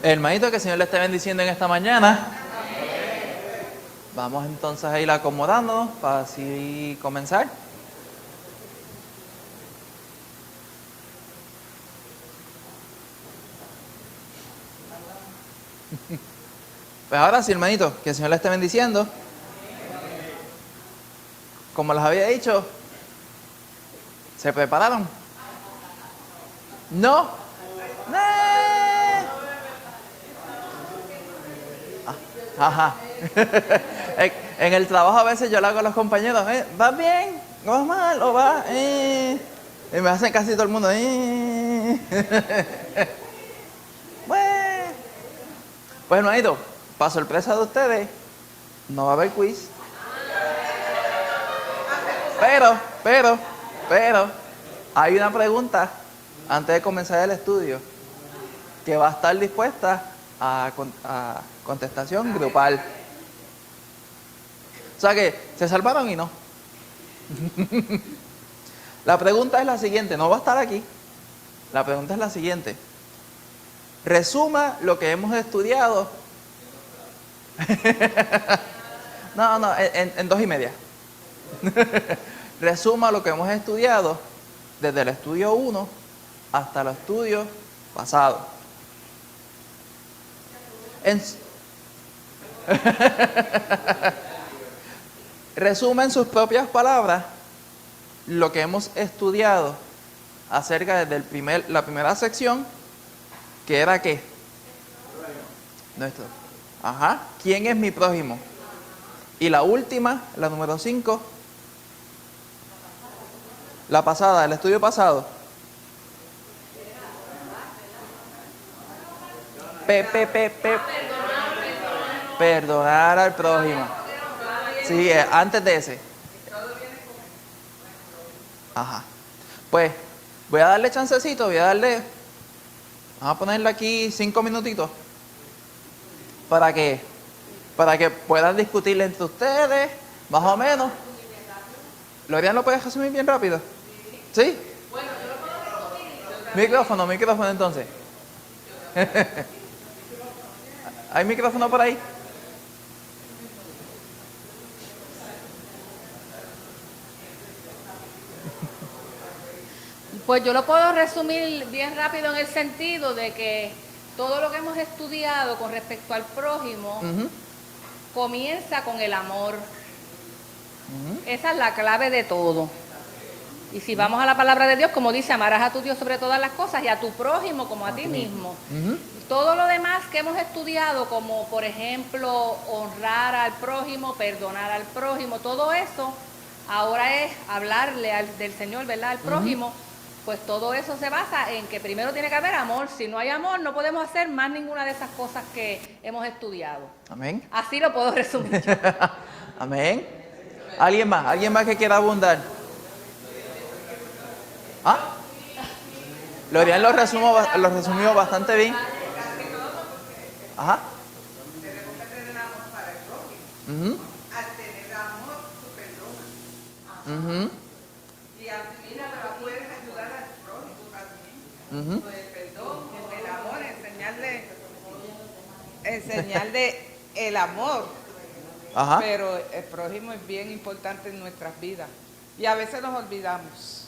Hermanito, que el Señor le esté bendiciendo en esta mañana. Vamos entonces a ir acomodándonos para así comenzar. Pues ahora sí, hermanito, que el Señor le esté bendiciendo. Como les había dicho, ¿se prepararon? ¿No? Ajá. En el trabajo a veces yo le hago a los compañeros, ¿vas bien? ¿Vas mal? ¿O vas? Y me hacen casi todo el mundo. Bueno. Pues hermanito, para sorpresa de ustedes, no va a haber quiz. Pero, hay una pregunta antes de comenzar el estudio que va a estar dispuesta a contestación grupal. O sea que se salvaron y no. La pregunta es la siguiente, no va a estar aquí. La pregunta es la siguiente. Resuma lo que hemos estudiado. No, en 2:30. Resuma lo que hemos estudiado desde el estudio 1 hasta el estudio pasado. Resuma en sus propias palabras lo que hemos estudiado acerca de la primera sección, que era ¿qué? Nuestro. Ajá. ¿Quién es mi prójimo? Y la última, la número 5, la pasada, el estudio pasado. Perdonar al prójimo. Sí, antes de ese. Ajá. Pues voy a darle chancecito, vamos a ponerle aquí 5 minutitos para que puedan discutir entre ustedes, más o menos. ¿Lorian lo puedes resumir bien rápido? ¿Sí? Bueno, yo lo puedo resumir. Micrófono entonces. ¿Hay micrófono por ahí? Pues yo lo puedo resumir bien rápido en el sentido de que todo lo que hemos estudiado con respecto al prójimo comienza con el amor. Esa es la clave de todo. Y si vamos a la palabra de Dios, como dice, amarás a tu Dios sobre todas las cosas y a tu prójimo como a ti mismo. Todo lo demás que hemos estudiado, como por ejemplo honrar al prójimo, perdonar al prójimo, todo eso ahora es hablarle del Señor, ¿verdad? Al prójimo. Pues todo eso se basa en que primero tiene que haber amor. Si no hay amor, no podemos hacer más ninguna de esas cosas que hemos estudiado. Amén. Así lo puedo resumir yo. Amén. ¿Alguien más que quiera abundar? ¿Ah? Lorian lo resumió bastante bien. Ajá. Tenemos que tener amor para el prójimo. Al tener amor, tú perdonas. Y al final puedes ayudar al prójimo también. Con el perdón, con el amor, enseñarle el amor. Ajá. Pero el prójimo es bien importante en nuestras vidas. Y a veces nos olvidamos.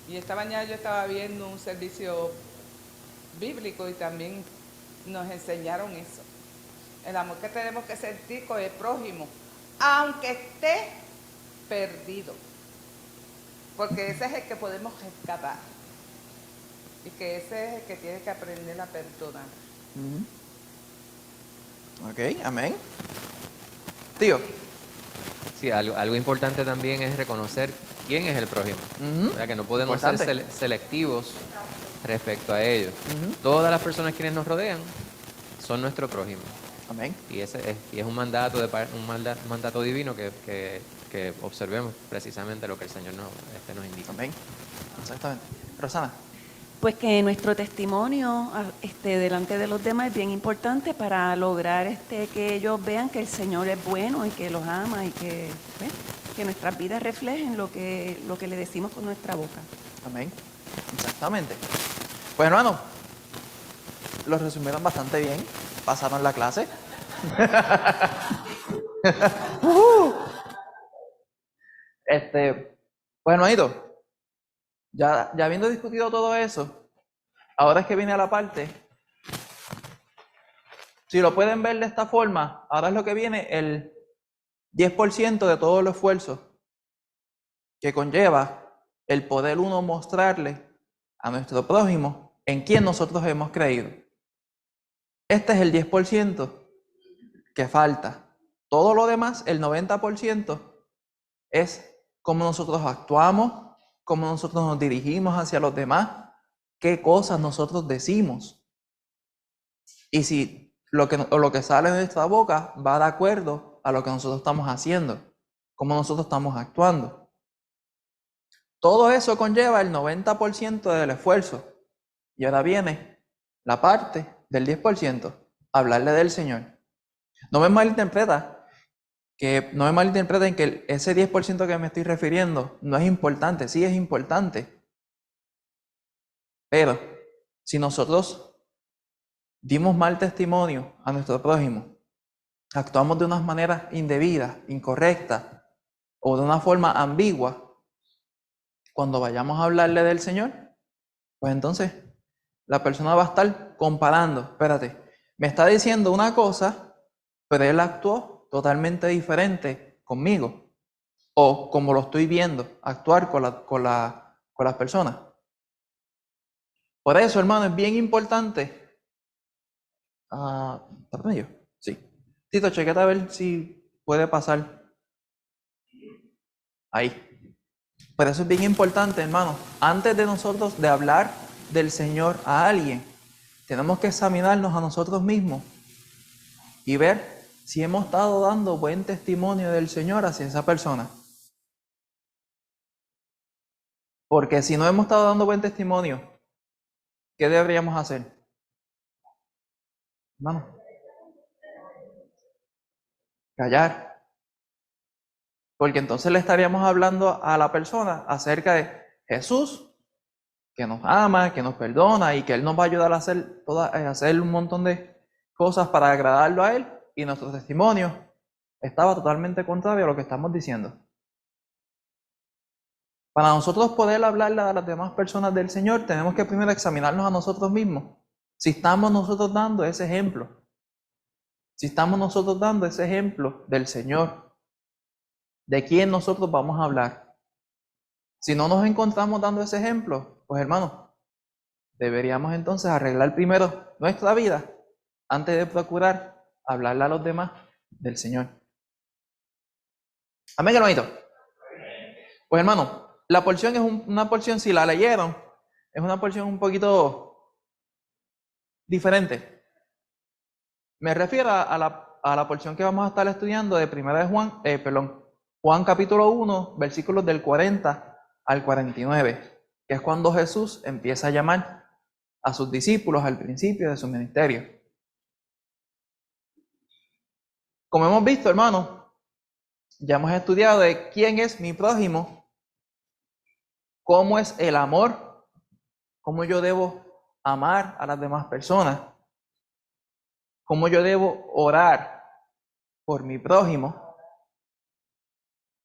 Y esta mañana yo estaba viendo un servicio bíblico y también nos enseñaron eso. El amor que tenemos que sentir con el prójimo, aunque esté perdido. Porque ese es el que podemos rescatar. Y que ese es el que tiene que aprender a perdonar. Ok, amén. Tío. Sí, algo importante también es reconocer quién es el prójimo. O sea, que no podemos ser selectivos respecto a ellos. Todas las personas quienes nos rodean son nuestro prójimo. Amén. Y ese es un mandato mandato divino que observemos precisamente lo que el Señor nos indica. Amén. Exactamente. Rosana. Pues que nuestro testimonio delante de los demás es bien importante para lograr que ellos vean que el Señor es bueno y que los ama y que nuestras vidas reflejen lo que le decimos con nuestra boca. Amén. Exactamente. Pues hermano, lo resumieron bastante bien. Pasaron la clase. Bueno, Aito, ya habiendo discutido todo eso, ahora es que viene a la parte. Si lo pueden ver de esta forma, ahora es lo que viene el 10% de todo el esfuerzo que conlleva el poder uno mostrarle a nuestro prójimo en quién nosotros hemos creído. Este es el 10% que falta. Todo lo demás, el 90%, es cómo nosotros actuamos, cómo nosotros nos dirigimos hacia los demás, qué cosas nosotros decimos. Y si lo que sale de nuestra boca va de acuerdo a lo que nosotros estamos haciendo, cómo nosotros estamos actuando. Todo eso conlleva el 90% del esfuerzo. Y ahora viene la parte del 10%, hablarle del Señor. No me malinterpreten que ese 10% que me estoy refiriendo no es importante, sí es importante. Pero si nosotros dimos mal testimonio a nuestro prójimo, actuamos de unas maneras indebidas, incorrectas o de una forma ambigua, cuando vayamos a hablarle del Señor, pues entonces la persona va a estar comparando. Espérate, me está diciendo una cosa, pero él actuó totalmente diferente conmigo. O como lo estoy viendo, actuar con las personas. Por eso, hermano, es bien importante. ¿Está medio? Sí. Tito, chequete a ver si puede pasar. Ahí. Por eso es bien importante, hermano, antes de nosotros de hablar del Señor a alguien, tenemos que examinarnos a nosotros mismos y ver si hemos estado dando buen testimonio del Señor hacia esa persona. Porque si no hemos estado dando buen testimonio, ¿qué deberíamos hacer? Hermano, callar. Porque entonces le estaríamos hablando a la persona acerca de Jesús, que nos ama, que nos perdona y que Él nos va a ayudar a hacer un montón de cosas para agradarlo a Él, y nuestro testimonio estaba totalmente contrario a lo que estamos diciendo. Para nosotros poder hablarle a las demás personas del Señor, tenemos que primero examinarnos a nosotros mismos. Si estamos nosotros dando ese ejemplo. Si estamos nosotros dando ese ejemplo del Señor. ¿De quién nosotros vamos a hablar? Si no nos encontramos dando ese ejemplo, pues hermanos, deberíamos entonces arreglar primero nuestra vida antes de procurar hablarle a los demás del Señor. Amén, hermanito. Pues hermano, la porción es una porción, si la leyeron, es una porción un poquito diferente. Me refiero a la porción que vamos a estar estudiando de Juan capítulo 1, versículos del 40 al 49, que es cuando Jesús empieza a llamar a sus discípulos al principio de su ministerio. Como hemos visto, hermano, ya hemos estudiado de quién es mi prójimo, cómo es el amor, cómo yo debo amar a las demás personas, cómo yo debo orar por mi prójimo,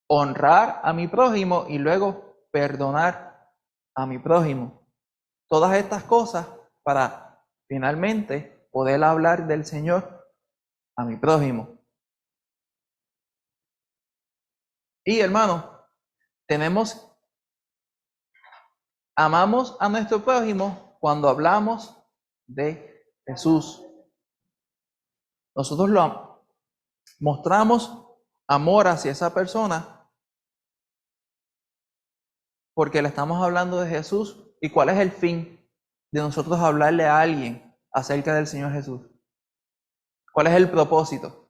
honrar a mi prójimo y luego perdonar a mi prójimo. Todas estas cosas para finalmente poder hablar del Señor a mi prójimo. Y hermano, amamos a nuestro prójimo cuando hablamos de Jesús. Nosotros mostramos amor hacia esa persona porque le estamos hablando de Jesús. ¿Y cuál es el fin de nosotros hablarle a alguien acerca del Señor Jesús? ¿Cuál es el propósito?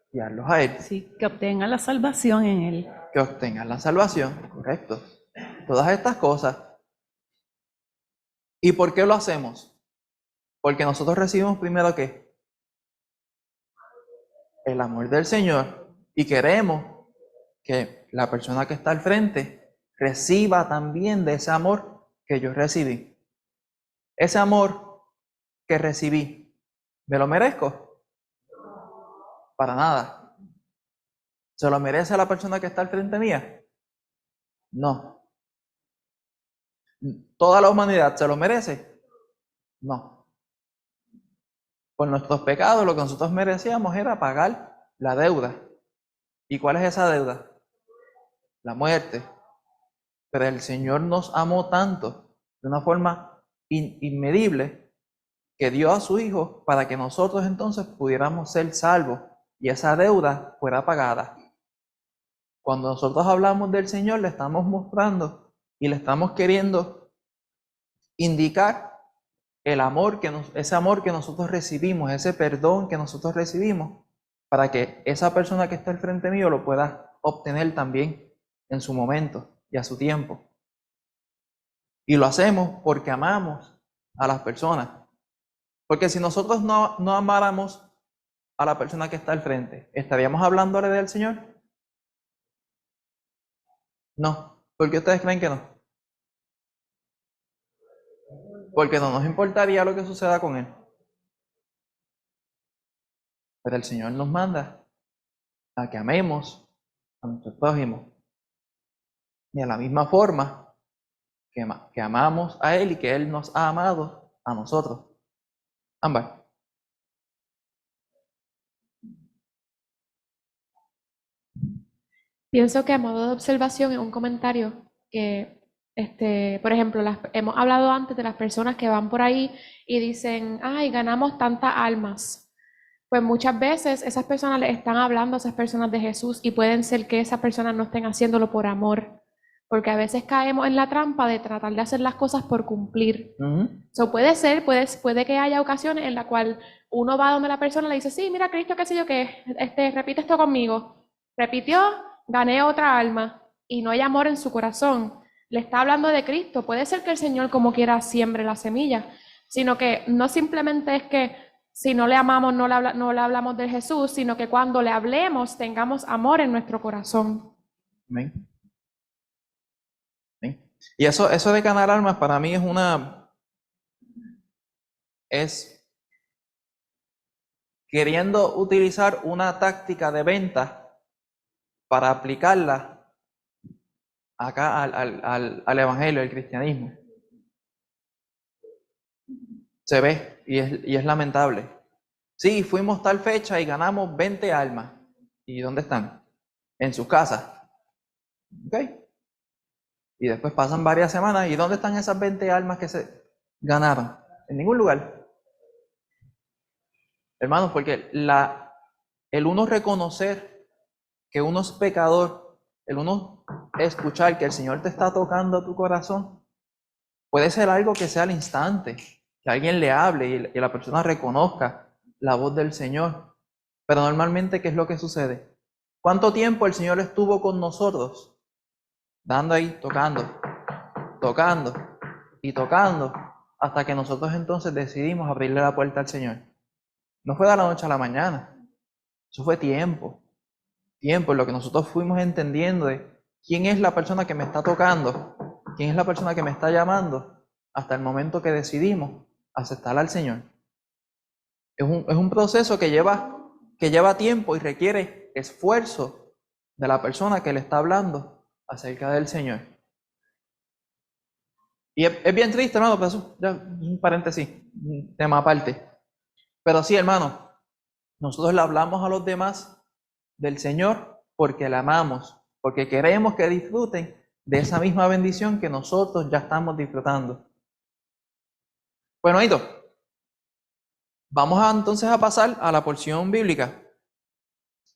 Guiarlos a Él. Sí, que obtengan la salvación en Él. Que obtengan la salvación, correcto. Todas estas cosas. ¿Y por qué lo hacemos? Porque nosotros recibimos primero ¿qué? El amor del Señor, y queremos que la persona que está al frente reciba también de ese amor que yo recibí. Ese amor que recibí, ¿me lo merezco? Para nada. ¿Se lo merece la persona que está al frente mía? No. ¿Toda la humanidad se lo merece? No. Por nuestros pecados lo que nosotros merecíamos era pagar la deuda. ¿Y cuál es esa deuda? La muerte. Pero el Señor nos amó tanto, de una forma inmedible, que dio a su Hijo para que nosotros entonces pudiéramos ser salvos y esa deuda fuera pagada. Cuando nosotros hablamos del Señor, le estamos mostrando y le estamos queriendo indicar el amor ese amor que nosotros recibimos, ese perdón que nosotros recibimos, para que esa persona que está al frente mío lo pueda obtener también en su momento y a su tiempo. Y lo hacemos porque amamos a las personas. Porque si nosotros no amáramos a la persona que está al frente, ¿estaríamos hablándole del Señor? No. ¿Por qué ustedes creen que no? Porque no nos importaría lo que suceda con él. Pero el Señor nos manda a que amemos a nuestro prójimo. Y de la misma forma que amamos a Él y que Él nos ha amado a nosotros. Ámbar. Pienso que a modo de observación es un comentario que, por ejemplo, hemos hablado antes de las personas que van por ahí y dicen, ay, ganamos tantas almas. Pues muchas veces esas personas le están hablando a esas personas de Jesús y pueden ser que esas personas no estén haciéndolo por amor, porque a veces caemos en la trampa de tratar de hacer las cosas por cumplir. So, puede que haya ocasiones en las cuales uno va donde la persona le dice, sí, mira, Cristo, qué sé yo qué, repite esto conmigo. Repitió, gané otra alma y no hay amor en su corazón. Le está hablando de Cristo. Puede ser que el Señor como quiera siembre la semilla, sino que no simplemente es que si no le amamos no le hablamos de Jesús, sino que cuando le hablemos tengamos amor en nuestro corazón. Amén. Amén. Y eso de ganar almas para mí es queriendo utilizar una táctica de venta para aplicarla acá al evangelio, al cristianismo. Se ve y es lamentable. Sí, fuimos tal fecha y ganamos 20 almas. ¿Y dónde están? En sus casas. ¿Ok? Y después pasan varias semanas. ¿Y dónde están esas 20 almas que se ganaron? En ningún lugar. Hermanos, porque el uno reconocer que uno es pecador, el uno escuchar que el Señor te está tocando tu corazón, puede ser algo que sea al instante, que alguien le hable y la persona reconozca la voz del Señor. Pero normalmente, ¿qué es lo que sucede? ¿Cuánto tiempo el Señor estuvo con nosotros? Dando ahí, tocando y tocando, hasta que nosotros entonces decidimos abrirle la puerta al Señor. No fue de la noche a la mañana, eso fue tiempo, en lo que nosotros fuimos entendiendo de quién es la persona que me está tocando, quién es la persona que me está llamando, hasta el momento que decidimos aceptar al Señor. Es un proceso que lleva tiempo y requiere esfuerzo de la persona que le está hablando acerca del Señor. Y es bien triste, hermano, pero eso ya un paréntesis, un tema aparte. Pero sí, hermano, nosotros le hablamos a los demás del Señor porque le amamos, porque queremos que disfruten de esa misma bendición que nosotros ya estamos disfrutando. Bueno, Hito, vamos entonces a pasar a la porción bíblica.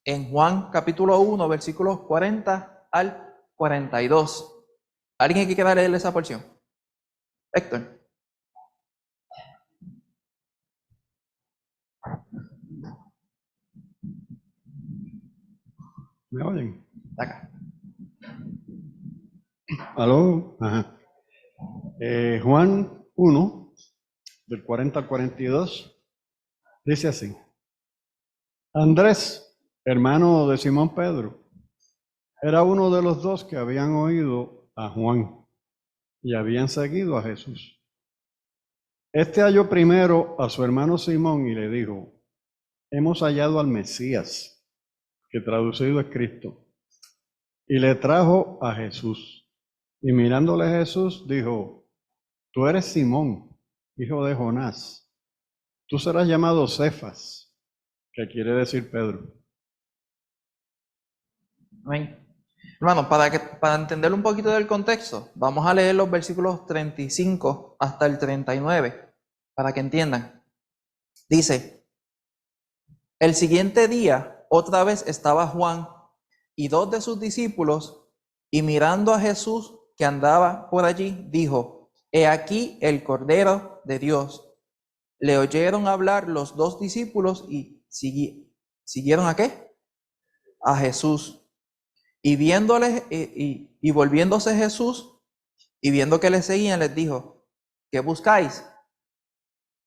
En Juan capítulo 1, versículos 40 al 42. ¿Alguien que quiera leer esa porción? Héctor. ¿Me oyen? Acá. ¿Aló? Ajá. Juan 1, del 40 al 42, dice así. Andrés, hermano de Simón Pedro, era uno de los dos que habían oído a Juan y habían seguido a Jesús. Este halló primero a su hermano Simón y le dijo, hemos hallado al Mesías, que traducido es Cristo. Y le trajo a Jesús. Y mirándole a Jesús, dijo, tú eres Simón, hijo de Jonás. Tú serás llamado Cefas, que quiere decir Pedro. Amén. Hermano, para entender un poquito del contexto, vamos a leer los versículos 35 hasta el 39, para que entiendan. Dice, el siguiente día, otra vez estaba Juan y dos de sus discípulos, y mirando a Jesús que andaba por allí, dijo, he aquí el Cordero de Dios. Le oyeron hablar los dos discípulos y siguieron ¿a qué? A Jesús. Y viéndole y volviéndose Jesús y viendo que le seguían, les dijo, ¿qué buscáis?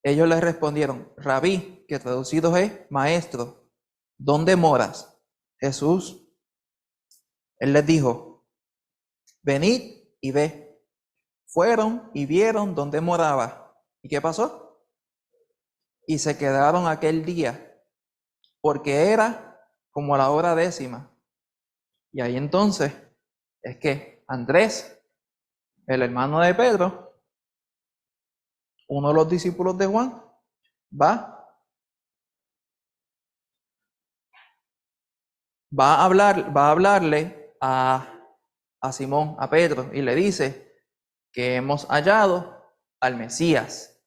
Ellos les respondieron, Rabí, que traducido es maestro, ¿dónde moras? Jesús. Él les dijo, venid y ve. Fueron y vieron dónde moraba. ¿Y qué pasó? Y se quedaron aquel día, porque era como a la hora 10:00. Y ahí entonces es que Andrés, el hermano de Pedro, uno de los discípulos de Juan, va a hablarle a Simón, a Pedro, y le dice que hemos hallado al Mesías.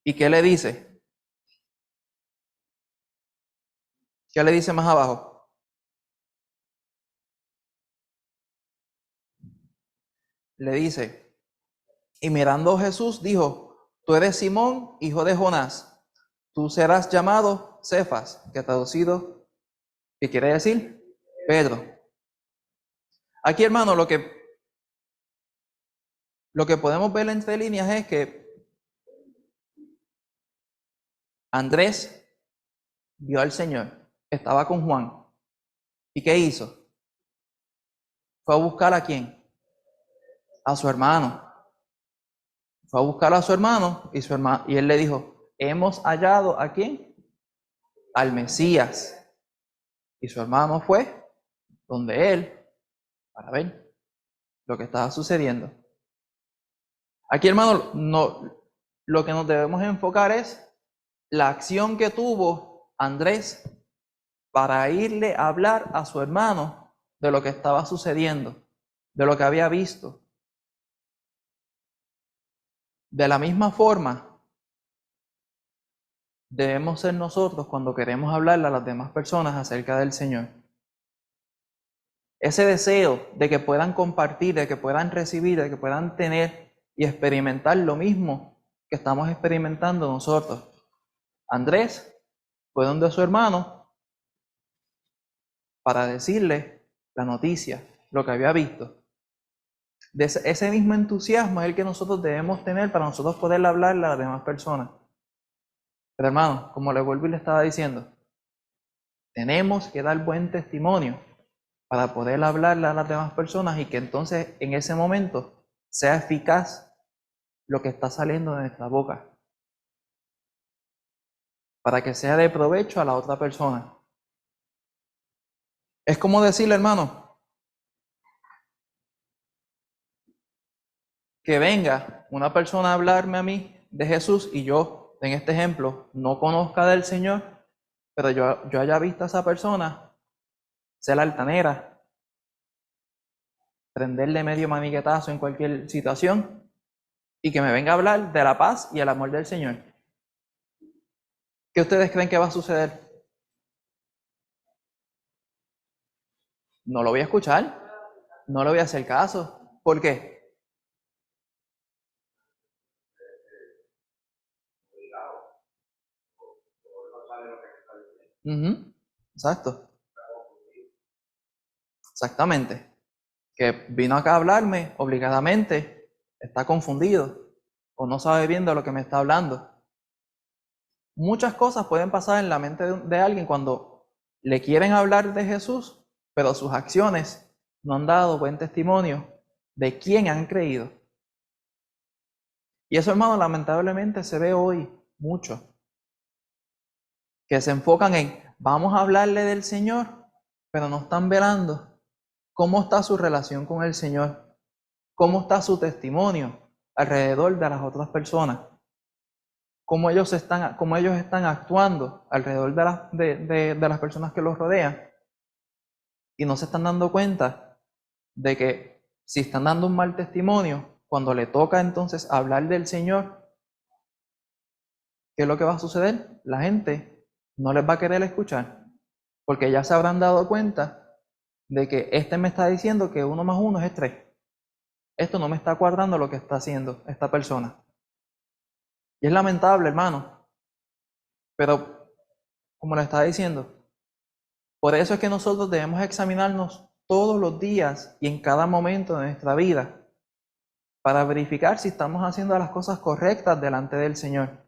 ¿Y qué le dice? ¿Qué le dice más abajo? Le dice, y mirando a Jesús dijo, tú eres Simón, hijo de Jonás, tú serás llamado Cefas, que traducido, ¿qué quiere decir? Pedro. Aquí, hermano, lo que podemos ver entre líneas es que Andrés vio al Señor, estaba con Juan. ¿Y qué hizo? Fue a buscar ¿a quién? A su hermano. Fue a buscar a su hermano y él le dijo, hemos hallado ¿a quién? Al Mesías. Y su hermano fue donde él para ver lo que estaba sucediendo. Aquí, hermano, lo que nos debemos enfocar es la acción que tuvo Andrés para irle a hablar a su hermano de lo que estaba sucediendo, de lo que había visto. De la misma forma, debemos ser nosotros cuando queremos hablarle a las demás personas acerca del Señor. Ese deseo de que puedan compartir, de que puedan recibir, de que puedan tener y experimentar lo mismo que estamos experimentando nosotros. Andrés fue donde su hermano para decirle la noticia, lo que había visto. De ese mismo entusiasmo es el que nosotros debemos tener para nosotros poder hablarle a las demás personas. Pero hermano, como le vuelvo y le estaba diciendo, tenemos que dar buen testimonio para poder hablarle a las demás personas y que entonces en ese momento sea eficaz lo que está saliendo de nuestra boca. Para que sea de provecho a la otra persona. Es como decirle, hermano, que venga una persona a hablarme a mí de Jesús y yo, en este ejemplo, no conozca del Señor, pero yo haya visto a esa persona ser altanera, prenderle medio maniquetazo en cualquier situación y que me venga a hablar de la paz y el amor del Señor. ¿Qué ustedes creen que va a suceder? No lo voy a escuchar, no le voy a hacer caso. ¿Por qué? Exacto. Exactamente. Que vino acá a hablarme obligadamente, está confundido o no sabe bien de lo que me está hablando. Muchas cosas pueden pasar en la mente de alguien cuando le quieren hablar de Jesús, pero sus acciones no han dado buen testimonio de quién han creído. Y eso, hermano, lamentablemente se ve hoy mucho. Que se enfocan en, vamos a hablarle del Señor, pero no están velando cómo está su relación con el Señor, cómo está su testimonio alrededor de las otras personas, cómo ellos están actuando alrededor de las personas que los rodean. Y no se están dando cuenta de que si están dando un mal testimonio, cuando le toca entonces hablar del Señor, ¿qué es lo que va a suceder? La gente no les va a querer escuchar, porque ya se habrán dado cuenta de que este me está diciendo que 1 más 1 es 3. Esto no me está cuadrando lo que está haciendo esta persona. Y es lamentable, hermano. Pero, como le estaba diciendo, por eso es que nosotros debemos examinarnos todos los días y en cada momento de nuestra vida para verificar si estamos haciendo las cosas correctas delante del Señor.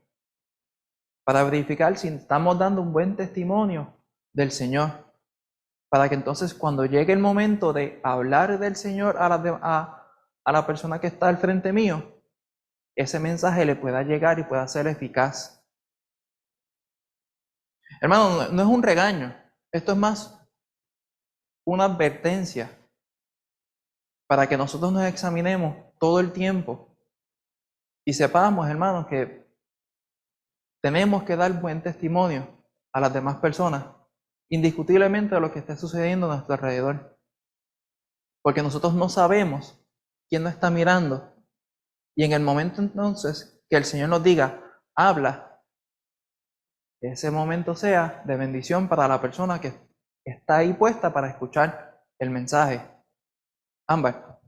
Para verificar si estamos dando un buen testimonio del Señor. Para que entonces cuando llegue el momento de hablar del Señor a la persona que está al frente mío, ese mensaje le pueda llegar y pueda ser eficaz. Hermano, no es un regaño. Esto es más una advertencia para que nosotros nos examinemos todo el tiempo y sepamos, hermanos, que tenemos que dar buen testimonio a las demás personas, indiscutiblemente de lo que esté sucediendo a nuestro alrededor. Porque nosotros no sabemos quién nos está mirando. Y en el momento entonces que el Señor nos diga, habla, que ese momento sea de bendición para la persona que está ahí puesta para escuchar el mensaje. Ámbar.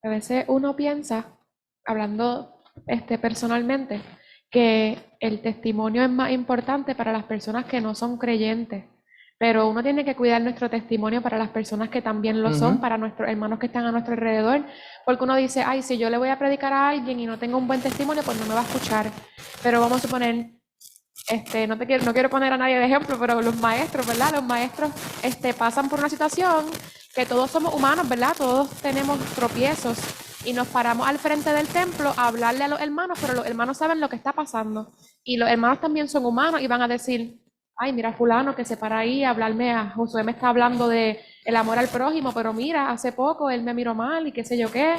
A veces uno piensa, hablando personalmente, que el testimonio es más importante para las personas que no son creyentes, pero uno tiene que cuidar nuestro testimonio para las personas que también lo son, para nuestros hermanos que están a nuestro alrededor, porque uno dice, ay, si yo le voy a predicar a alguien y no tengo un buen testimonio, pues no me va a escuchar. Pero vamos a suponer, no quiero poner a nadie de ejemplo, pero los maestros, ¿verdad? Los maestros pasan por una situación que todos somos humanos, ¿verdad? Todos tenemos tropiezos y nos paramos al frente del templo a hablarle a los hermanos, pero los hermanos saben lo que está pasando y los hermanos también son humanos y van a decir, ay, mira fulano que se para ahí a hablarme, a Josué me está hablando de el amor al prójimo, pero mira, hace poco él me miró mal y qué sé yo qué,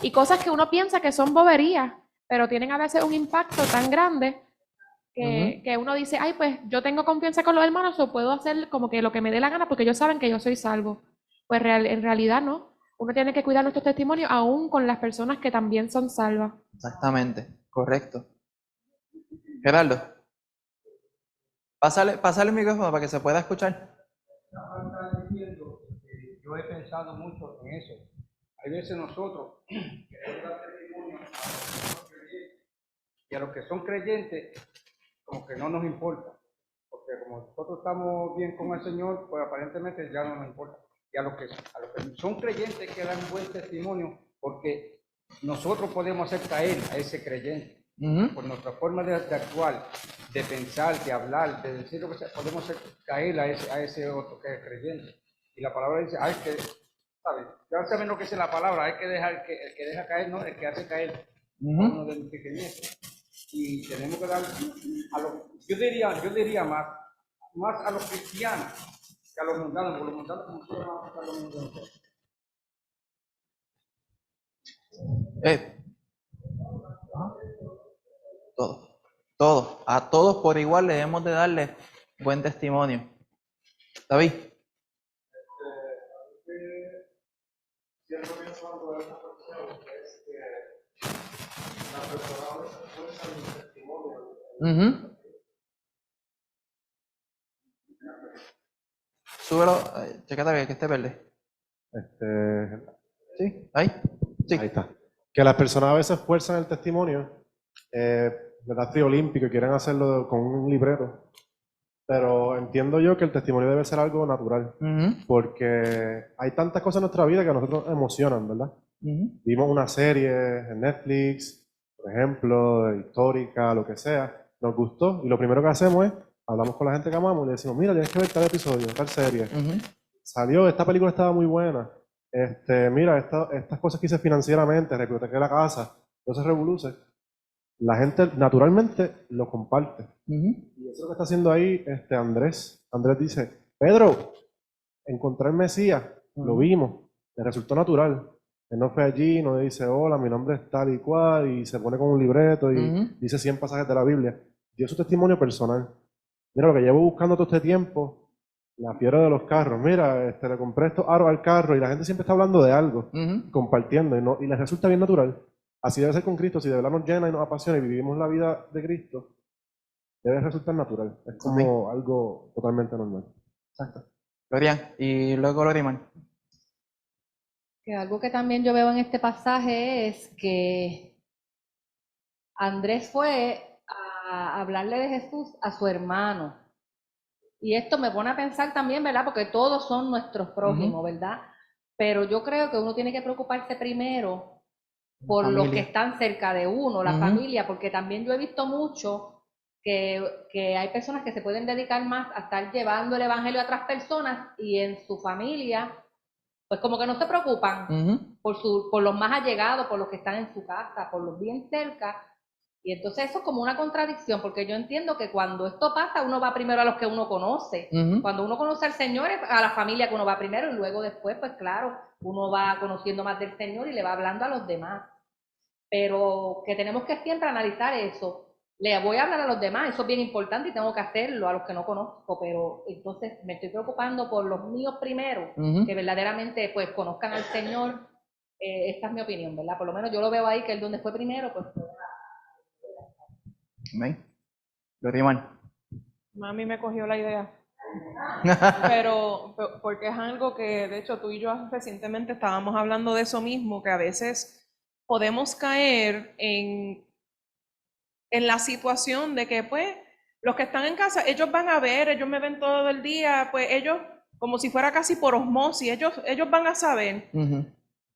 y cosas que uno piensa que son boberías, pero tienen a veces un impacto tan grande que uno dice, ay, pues yo tengo confianza con los hermanos o puedo hacer como que lo que me dé la gana porque ellos saben que yo soy salvo. Pues en realidad no. Uno tiene que cuidar nuestros testimonios aún con las personas que también son salvas. Exactamente, correcto. Gerardo, pásale el micrófono para que se pueda escuchar. Yo he pensado mucho en eso. Hay veces nosotros queremos dar testimonio a los que no son creyentes y a los que son creyentes como que no nos importa, porque como nosotros estamos bien con el Señor, pues aparentemente ya no nos importa. Y a los que son creyentes que dan buen testimonio, porque nosotros podemos hacer caer a ese creyente, por nuestra forma de actuar, de pensar, de hablar, de decir lo que sea, podemos hacer caer a ese otro que es creyente. Y la palabra dice, hay que, ¿sabes? Ya saben lo que dice la palabra, hay que dejar que el que deja caer, no, el que hace caer uno de los pequeños. Y tenemos que dar yo diría más a los cristianos que a los mundanos, porque los mundanos como quieren a los mundanos. Todos, a todos por igual debemos de darle buen testimonio. David. Siempre pensando en esta cuestión, es que la persona a veces fuerza mi testimonio. Súbelo, chécate bien que esté verde. Sí, ahí. Sí. Ahí está. Que las personas a veces fuerzan el testimonio, ¿verdad? Triolímpico y quieren hacerlo con un libreto. Pero entiendo yo que el testimonio debe ser algo natural, porque hay tantas cosas en nuestra vida que a nosotros nos emocionan, ¿verdad? Vimos una serie en Netflix, por ejemplo, histórica, lo que sea, nos gustó, y lo primero que hacemos es, hablamos con la gente que amamos y le decimos, mira, tienes que ver tal episodio, tal serie. Salió, esta película estaba muy buena, mira, estas cosas que hice financieramente, hipotequé la casa, entonces revoluce, la gente naturalmente lo comparte. Y eso es lo que está haciendo ahí Andrés. Andrés dice, Pedro, encontré el Mesías, lo vimos, le resultó natural. Él no fue allí, no dice, hola, mi nombre es tal y cual, y se pone con un libreto y dice 100 pasajes de la Biblia. Dio su testimonio personal. Mira, lo que llevo buscando todo este tiempo, la fiebre de los carros. Mira, le compré estos aros al carro y la gente siempre está hablando de algo, compartiendo, y les resulta bien natural. Así debe ser con Cristo. Si de verdad nos llena y nos apasiona y vivimos la vida de Cristo, debe resultar natural. Es como algo totalmente normal. Exacto. Glorian, y luego Loriman. Que algo que también yo veo en este pasaje es que Andrés fue a hablarle de Jesús a su hermano. Y esto me pone a pensar también, ¿verdad? Porque todos son nuestros prójimos, ¿verdad? Pero yo creo que uno tiene que preocuparse primero por los que están cerca de uno, la familia, porque también yo he visto mucho que hay personas que se pueden dedicar más a estar llevando el evangelio a otras personas y en su familia, pues como que no se preocupan por los más allegados, por los que están en su casa, por los bien cerca. Y entonces eso es como una contradicción, porque yo entiendo que cuando esto pasa, uno va primero a los que uno conoce. Cuando uno conoce al Señor, es a la familia que uno va primero, y luego después, pues claro, uno va conociendo más del Señor y le va hablando a los demás. Pero que tenemos que siempre analizar eso. Le voy a hablar a los demás, eso es bien importante y tengo que hacerlo a los que no conozco, pero entonces me estoy preocupando por los míos primero, que verdaderamente pues conozcan al Señor. Esta es mi opinión, ¿verdad? Por lo menos yo lo veo ahí, que él donde fue primero, pues... Amén. Loriman. A mí me cogió la idea. Pero porque es algo que, de hecho, tú y yo recientemente estábamos hablando de eso mismo, que a veces podemos caer en la situación de que, pues, los que están en casa, ellos van a ver, ellos me ven todo el día, pues ellos, como si fuera casi por osmosis, ellos van a saber.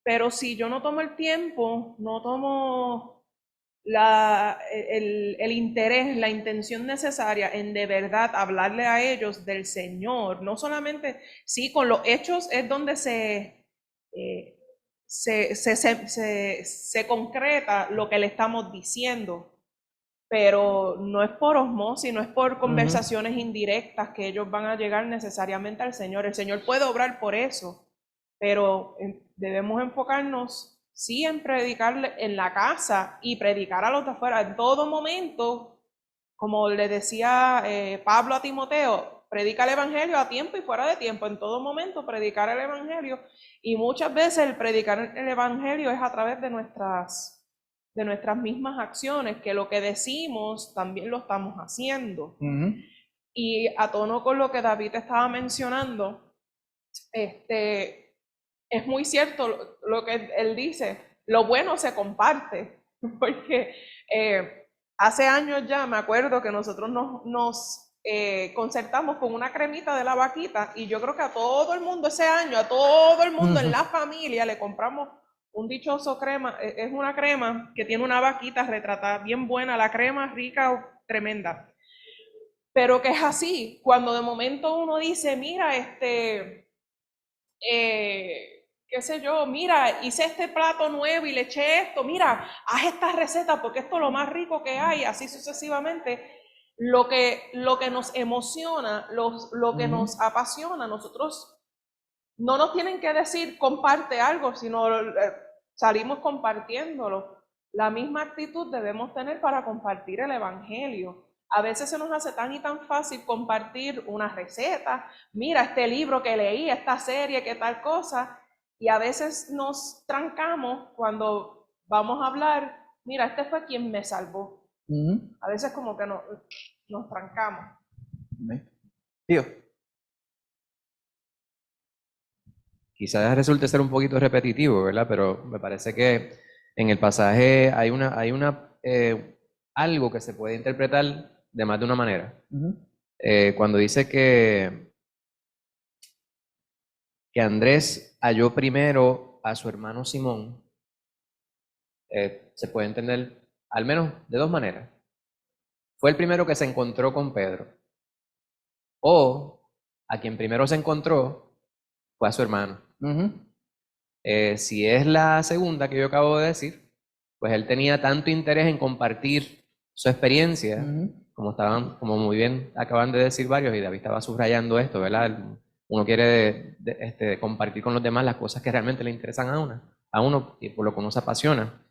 Pero si yo no tomo el tiempo, no tomo el interés, la intención necesaria en de verdad hablarle a ellos del Señor, no solamente, sí, con los hechos es donde se concreta lo que le estamos diciendo, pero no es por osmosis, no es por conversaciones indirectas que ellos van a llegar necesariamente al Señor. El Señor puede obrar por eso, pero debemos enfocarnos sí en predicarle en la casa y predicar a los de afuera en todo momento, como le decía Pablo a Timoteo, predica el evangelio a tiempo y fuera de tiempo, en todo momento predicar el evangelio, y muchas veces el predicar el evangelio es a través de nuestras mismas acciones, que lo que decimos también lo estamos haciendo. Y a tono con lo que David estaba mencionando, es muy cierto lo que él dice, lo bueno se comparte, porque hace años ya me acuerdo que nosotros nos concertamos con una cremita de la vaquita, y yo creo que a todo el mundo ese año, a todo el mundo en la familia le compramos un dichoso crema. Es una crema que tiene una vaquita retratada, bien buena, la crema rica, tremenda. Pero que es así, cuando de momento uno dice, mira, qué sé yo, mira, hice este plato nuevo y le eché esto, mira, haz esta receta porque esto es lo más rico que hay, así sucesivamente. Lo que nos emociona, lo que nos apasiona, nosotros no nos tienen que decir comparte algo, sino salimos compartiéndolo. La misma actitud debemos tener para compartir el evangelio. A veces se nos hace tan y tan fácil compartir una receta, mira este libro que leí, esta serie, qué tal cosa, y a veces nos trancamos cuando vamos a hablar, mira, este fue quien me salvó. A veces como que nos trancamos. Tío. Quizás resulte ser un poquito repetitivo, ¿verdad? Pero me parece que en el pasaje hay algo que se puede interpretar de más de una manera. Cuando dice que Andrés halló primero a su hermano Simón, se puede entender al menos de dos maneras. Fue el primero que se encontró con Pedro, o a quien primero se encontró fue a su hermano. Si es la segunda que yo acabo de decir, pues él tenía tanto interés en compartir su experiencia, como muy bien acaban de decir varios, y David estaba subrayando esto, ¿verdad? Uno quiere compartir con los demás las cosas que realmente le interesan a uno y por lo que uno se apasiona.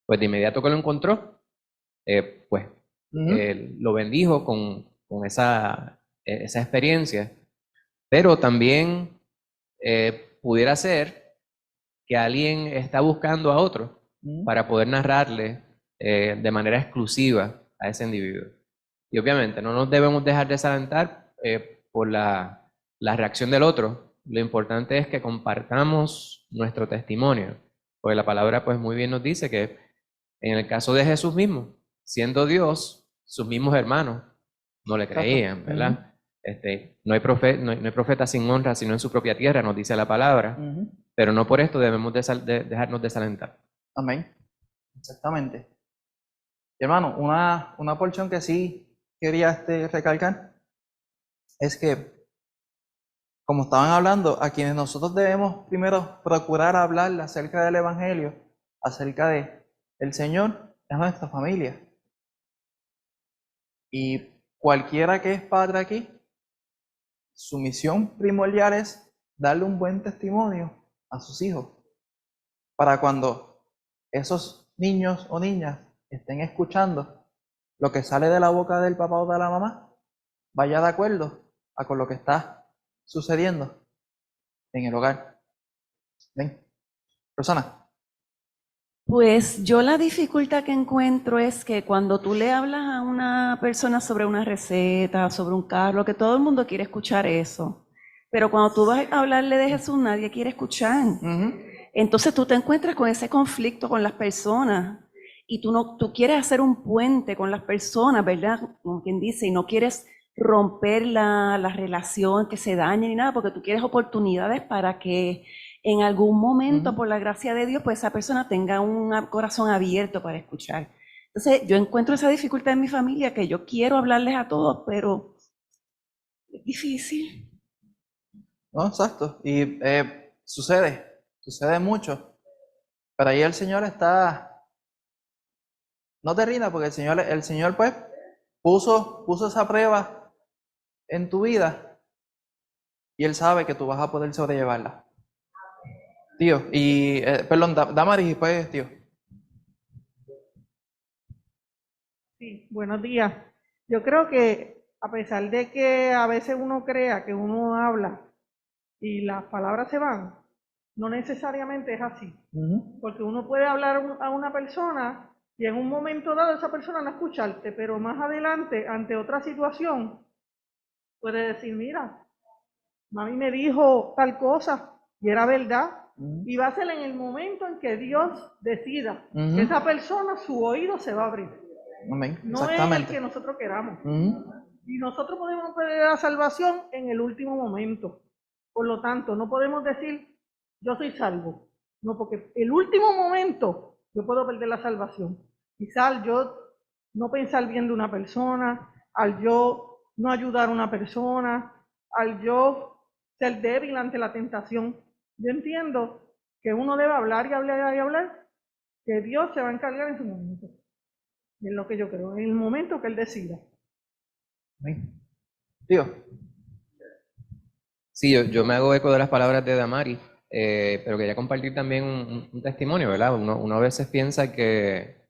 Pues de inmediato que lo encontró, pues lo bendijo con esa experiencia. Pero también pudiera ser que alguien está buscando a otro para poder narrarle de manera exclusiva a ese individuo. Y obviamente no nos debemos dejar desalentar por la reacción del otro. Lo importante es que compartamos nuestro testimonio, porque la palabra pues muy bien nos dice que en el caso de Jesús mismo, siendo Dios, sus mismos hermanos no le creían, ¿verdad? No hay profeta sin honra sino en su propia tierra, nos dice la palabra, pero no por esto debemos dejarnos desalentar. Amén. Exactamente. Y hermano, una porción que sí quería recalcar es que, como estaban hablando, a quienes nosotros debemos primero procurar hablarle acerca del Evangelio, acerca de el Señor, es nuestra familia. Y cualquiera que es padre aquí, su misión primordial es darle un buen testimonio a sus hijos, para cuando esos niños o niñas estén escuchando lo que sale de la boca del papá o de la mamá, vaya de acuerdo con lo que está sucediendo en el hogar. ¿Ven? Rosana. Pues yo la dificultad que encuentro es que cuando tú le hablas a una persona sobre una receta, sobre un carro, que todo el mundo quiere escuchar eso, pero cuando tú vas a hablarle de Jesús, nadie quiere escuchar. Entonces tú te encuentras con ese conflicto con las personas y tú quieres hacer un puente con las personas, ¿verdad? Como quien dice, y no quieres romper la relación, que se dañe ni nada, porque tú quieres oportunidades para que en algún momento, por la gracia de Dios, pues esa persona tenga un corazón abierto para escuchar. Entonces, yo encuentro esa dificultad en mi familia, que yo quiero hablarles a todos, pero es difícil. No, exacto. Y sucede mucho. Pero ahí el Señor está, no te rindas, porque el Señor pues puso esa prueba en tu vida y Él sabe que tú vas a poder sobrellevarla. Tío, y perdón, Damaris y pues, tío. Sí, buenos días. Yo creo que a pesar de que a veces uno crea que uno habla y las palabras se van, no necesariamente es así. Porque uno puede hablar a una persona y en un momento dado esa persona no escucharte, pero más adelante, ante otra situación, puede decir, mira, mami me dijo tal cosa y era verdad. Y va a ser en el momento en que Dios decida que esa persona, su oído se va a abrir. Amén. No es el que nosotros queramos. Y nosotros podemos perder la salvación en el último momento. Por lo tanto, no podemos decir, yo soy salvo. No, porque el último momento yo puedo perder la salvación. Quizás al yo no pensar bien de una persona, al yo no ayudar a una persona, al yo ser débil ante la tentación. Yo entiendo que uno debe hablar y hablar y hablar, que Dios se va a encargar en su momento. Es lo que yo creo, en el momento que Él decida. Tío. Sí, yo me hago eco de las palabras de Damari, pero quería compartir también un testimonio, ¿verdad? Uno a veces piensa que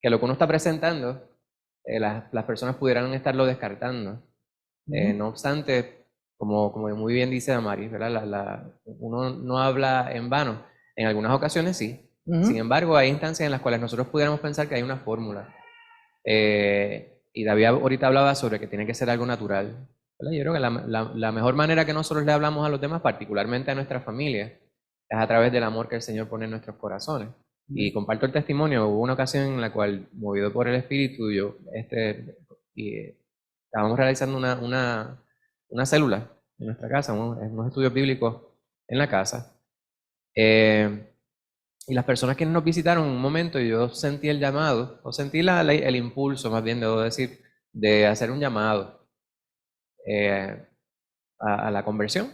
lo que uno está presentando, las personas pudieran estarlo descartando. No obstante, como muy bien dice Damari, ¿verdad? Uno no habla en vano. En algunas ocasiones sí. Sin embargo, hay instancias en las cuales nosotros pudiéramos pensar que hay una fórmula. Y David ahorita hablaba sobre que tiene que ser algo natural, ¿verdad? Yo creo que la mejor manera que nosotros le hablamos a los demás, particularmente a nuestra familia, es a través del amor que el Señor pone en nuestros corazones. Y comparto el testimonio. Hubo una ocasión en la cual, movido por el Espíritu, estábamos realizando una célula en nuestra casa, unos estudios bíblicos en la casa. Y las personas que nos visitaron en un momento, yo sentí el llamado, o sentí el impulso, más bien debo decir, de hacer un llamado a la conversión.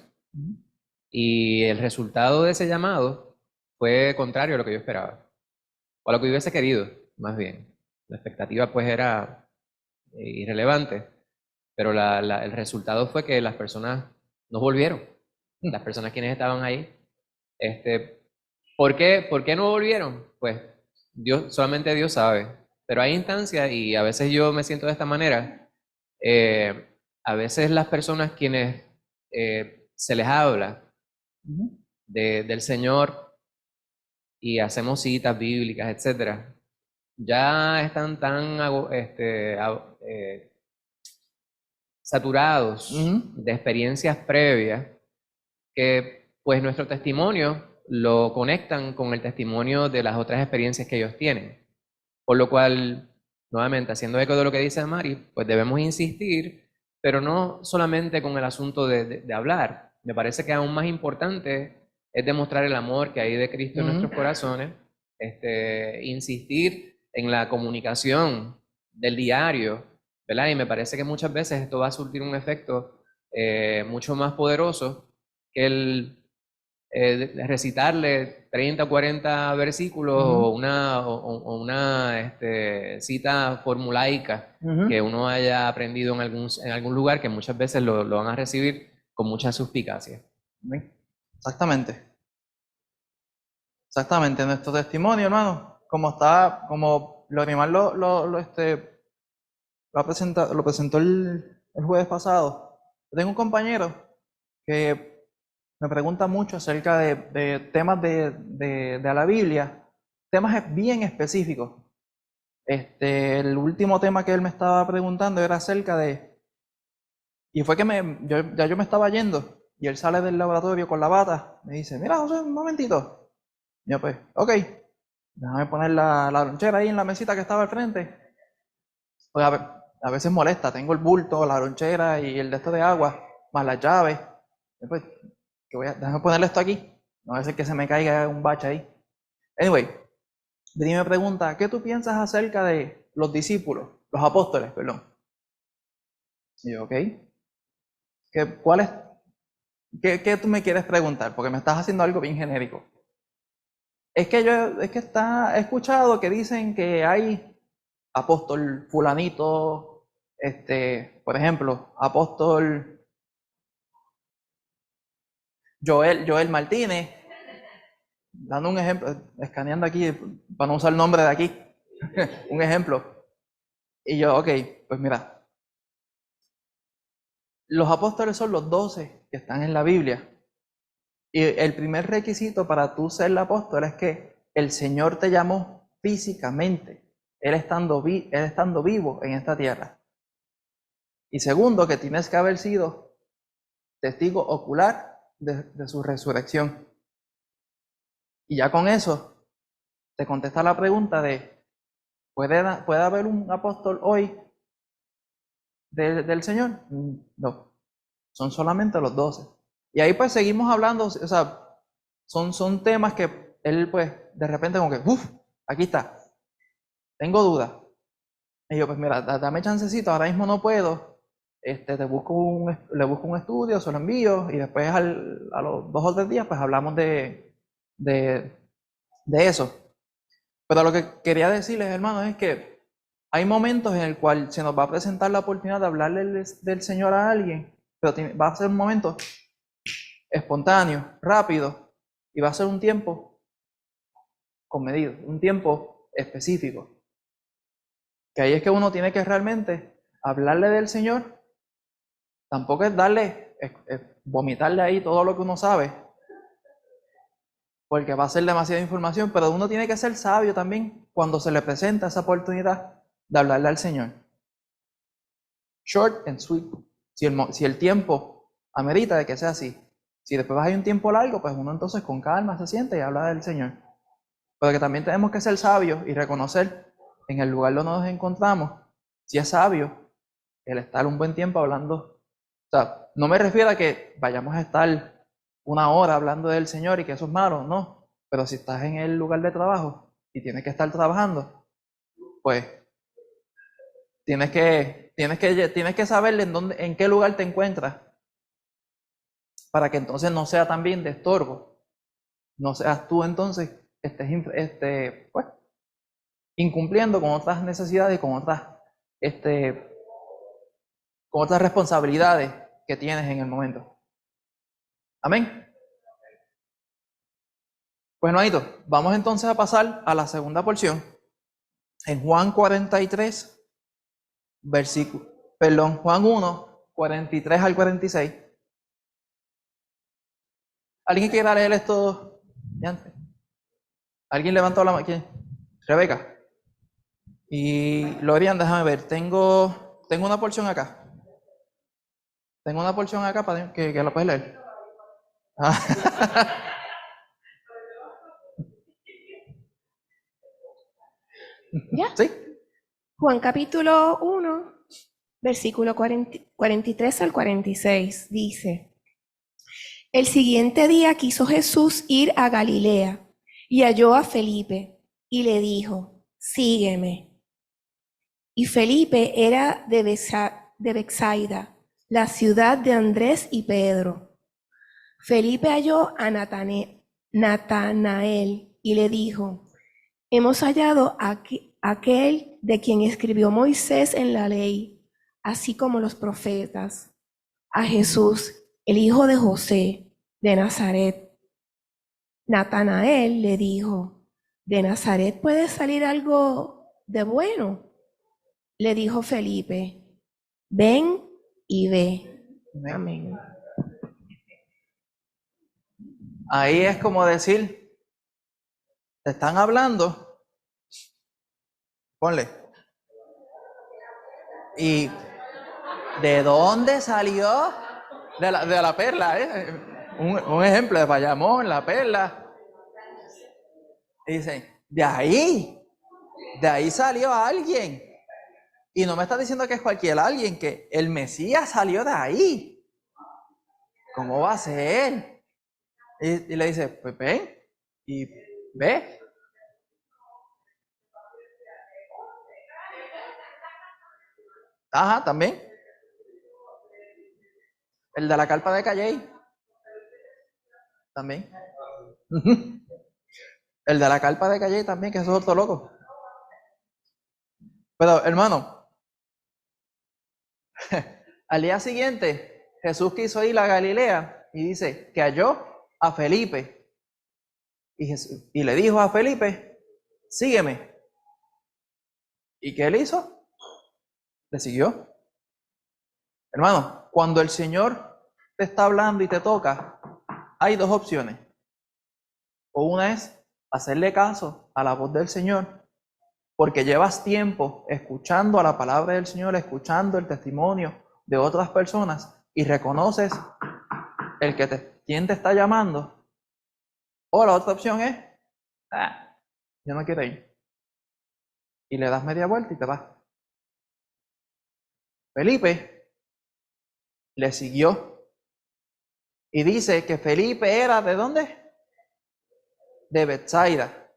Y el resultado de ese llamado fue contrario a lo que yo esperaba, o a lo que hubiese querido, más bien. La expectativa pues era irrelevante, pero el resultado fue que las personas no volvieron. Las personas quienes estaban ahí, ¿por qué no volvieron? Pues solamente Dios sabe. Pero hay instancias, y a veces yo me siento de esta manera, a veces las personas quienes se les habla del Señor y hacemos citas bíblicas, etcétera, ya están tan saturados de experiencias previas que pues nuestro testimonio lo conectan con el testimonio de las otras experiencias que ellos tienen. Por lo cual, nuevamente, haciendo eco de lo que dice Mari, pues debemos insistir, pero no solamente con el asunto de hablar. Me parece que aún más importante es demostrar el amor que hay de Cristo en nuestros corazones, insistir en la comunicación del diario, ¿verdad? Y me parece que muchas veces esto va a surtir un efecto mucho más poderoso que el recitarle 30 o 40 versículos o una cita formulaica que uno haya aprendido en algún lugar, que muchas veces lo van a recibir con mucha suspicacia. Exactamente. Exactamente. Nuestro testimonio, hermano, como Lorimar lo presentó el jueves pasado. Yo tengo un compañero que me pregunta mucho acerca de temas de la Biblia, temas bien específicos. El último tema que él me estaba preguntando era acerca y fue que yo me estaba yendo, y él sale del laboratorio con la bata, me dice, mira, José, un momentito. Y yo pues, ok, déjame poner la lonchera ahí en la mesita que estaba al frente. Pues a veces molesta, tengo el bulto, la lonchera y el de esto de agua, más las llaves. Después, déjame ponerle esto aquí, no va a ser que se me caiga un bache ahí. Anyway, Dini me pregunta, ¿qué tú piensas acerca de los discípulos, los apóstoles, perdón? Y yo, ok. ¿Qué tú me quieres preguntar? Porque me estás haciendo algo bien genérico. He escuchado que dicen que hay apóstol fulanito, por ejemplo, apóstol Joel Martínez, dando un ejemplo, escaneando aquí, para no usar el nombre de aquí, un ejemplo. Y yo, ok, pues mira, los apóstoles son los 12 que están en la Biblia. Y el primer requisito para tú ser el apóstol es que el Señor te llamó físicamente, Él estando vivo en esta tierra. Y segundo, que tienes que haber sido testigo ocular de su resurrección. Y ya con eso te contesta la pregunta de, ¿puede haber un apóstol hoy del Señor? No, son solamente los 12. Y ahí pues seguimos hablando, o sea, son temas que él pues de repente como que, aquí está, tengo dudas. Y yo pues mira, dame chancecito, ahora mismo no puedo, le busco un estudio, se lo envío y después a los 2 o 3 días pues hablamos de eso. Pero lo que quería decirles, hermanos, es que hay momentos en el cual se nos va a presentar la oportunidad de hablarle del Señor a alguien, pero va a ser un momento espontáneo, rápido, y va a ser un tiempo comedido, un tiempo específico. Que ahí es que uno tiene que realmente hablarle del Señor, tampoco es vomitarle ahí todo lo que uno sabe, porque va a ser demasiada información, pero uno tiene que ser sabio también cuando se le presenta esa oportunidad de hablarle al Señor. Short and sweet. Si el tiempo amerita de que sea así. Si después hay un tiempo largo, pues uno entonces con calma se siente y habla del Señor. Pero que también tenemos que ser sabios y reconocer en el lugar donde nos encontramos, si es sabio el estar un buen tiempo hablando. O sea, no me refiero a que vayamos a estar 1 hora hablando del Señor y que eso es malo, no. Pero si estás en el lugar de trabajo y tienes que estar trabajando, pues tienes que saber en qué lugar te encuentras, para que entonces no sea también de estorbo no seas tú entonces pues, incumpliendo con otras necesidades, con otras responsabilidades que tienes en el momento. Amén. Bueno, Aito, vamos entonces a pasar a la segunda porción. En Juan 43, Juan 1, 43 al 46. ¿Alguien quiere leer esto de antes? ¿Alguien levantó la mano? ¿Quién? Rebeca. Y Lorian, déjame ver. Tengo una porción acá. Tengo una porción acá para que la puedes leer. ¿Ya? ¿Sí? Juan capítulo 1, versículo 43 al 46 dice: El siguiente día quiso Jesús ir a Galilea y halló a Felipe y le dijo: Sígueme. Y Felipe era de Betsaida, la ciudad de Andrés y Pedro. Felipe halló a Natanael y le dijo: Hemos hallado a aquel de quien escribió Moisés en la ley, así como los profetas, a Jesús, el hijo de José, de Nazaret. Natanael le dijo: ¿De Nazaret puede salir algo de bueno? Le dijo Felipe: Ven y ve. Amén. Ahí es como decir, te están hablando, ponle. ¿Y de dónde salió? De la perla, un ejemplo de Bayamón, la perla. Y dicen, de ahí salió alguien. Y no me estás diciendo que es cualquier alguien, que el Mesías salió de ahí. ¿Cómo va a ser? Y le dice, pues ven y ve. Ajá, también. El de la carpa de Calley. También. El de la carpa de Calley también, que eso es otro loco. Pero, hermano, al día siguiente, Jesús quiso ir a Galilea y dice que halló a Felipe. Y le dijo a Felipe, sígueme. ¿Y qué él hizo? Le siguió. Hermano, cuando el Señor te está hablando y te toca, hay dos opciones. O una es hacerle caso a la voz del Señor, porque llevas tiempo escuchando a la palabra del Señor, escuchando el testimonio de otras personas y reconoces quién te está llamando. O la otra opción es, yo no quiero ir. Y le das media vuelta y te vas. Felipe le siguió. Y dice que Felipe era ¿de dónde? De Betsaida.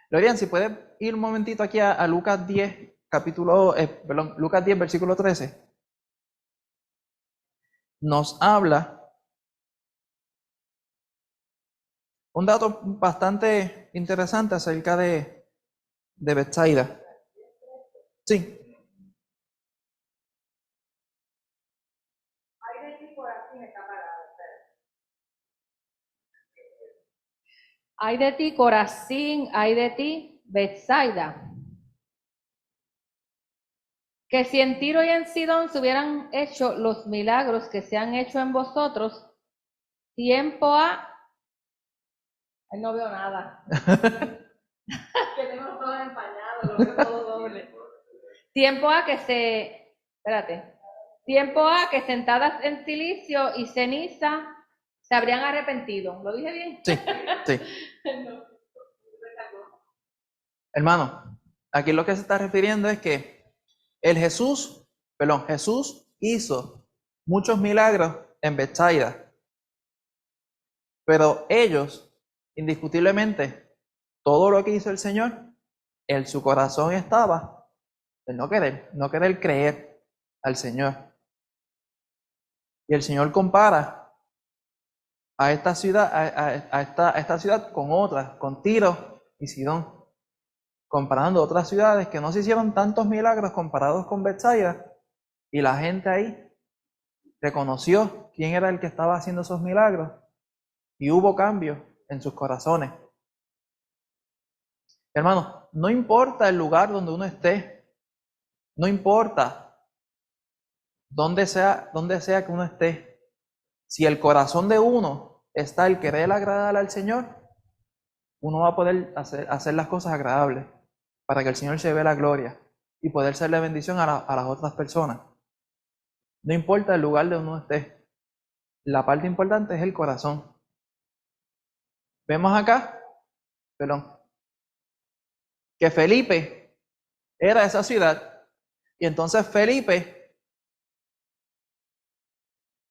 Lorian, si puedes ir un momentito aquí a Lucas 10, Lucas 10, versículo 13. Nos habla un dato bastante interesante acerca de Betsaida. Sí. Ay de ti, Corazín, ay de ti, Betsaida. Que si en Tiro y en Sidón se hubieran hecho los milagros que se han hecho en vosotros, tiempo ha... Ay, no veo nada. Que tengo todo empañado, lo veo todo doble. Tiempo ha que sentadas en silicio y ceniza se habrían arrepentido. ¿Lo dije bien? Sí, sí. No. Hermano, aquí lo que se está refiriendo es que Jesús hizo muchos milagros en Betsaida, pero ellos, indiscutiblemente, todo lo que hizo el Señor, en su corazón estaba el no querer creer al Señor. Y el Señor compara a esta ciudad, a esta ciudad con otras, con Tiro y Sidón, comparando otras ciudades que no se hicieron tantos milagros comparados con Betsaida, y la gente ahí reconoció quién era el que estaba haciendo esos milagros y hubo cambios en sus corazones. Hermanos, no importa el lugar donde uno esté, no importa dónde sea que uno esté, si el corazón de uno está el querer agradar al Señor, uno va a poder hacer las cosas agradables para que el Señor se vea la gloria y poder serle bendición a las otras personas. No importa el lugar donde uno esté, la parte importante es el corazón. Vemos acá, que Felipe era de esa ciudad, y entonces Felipe,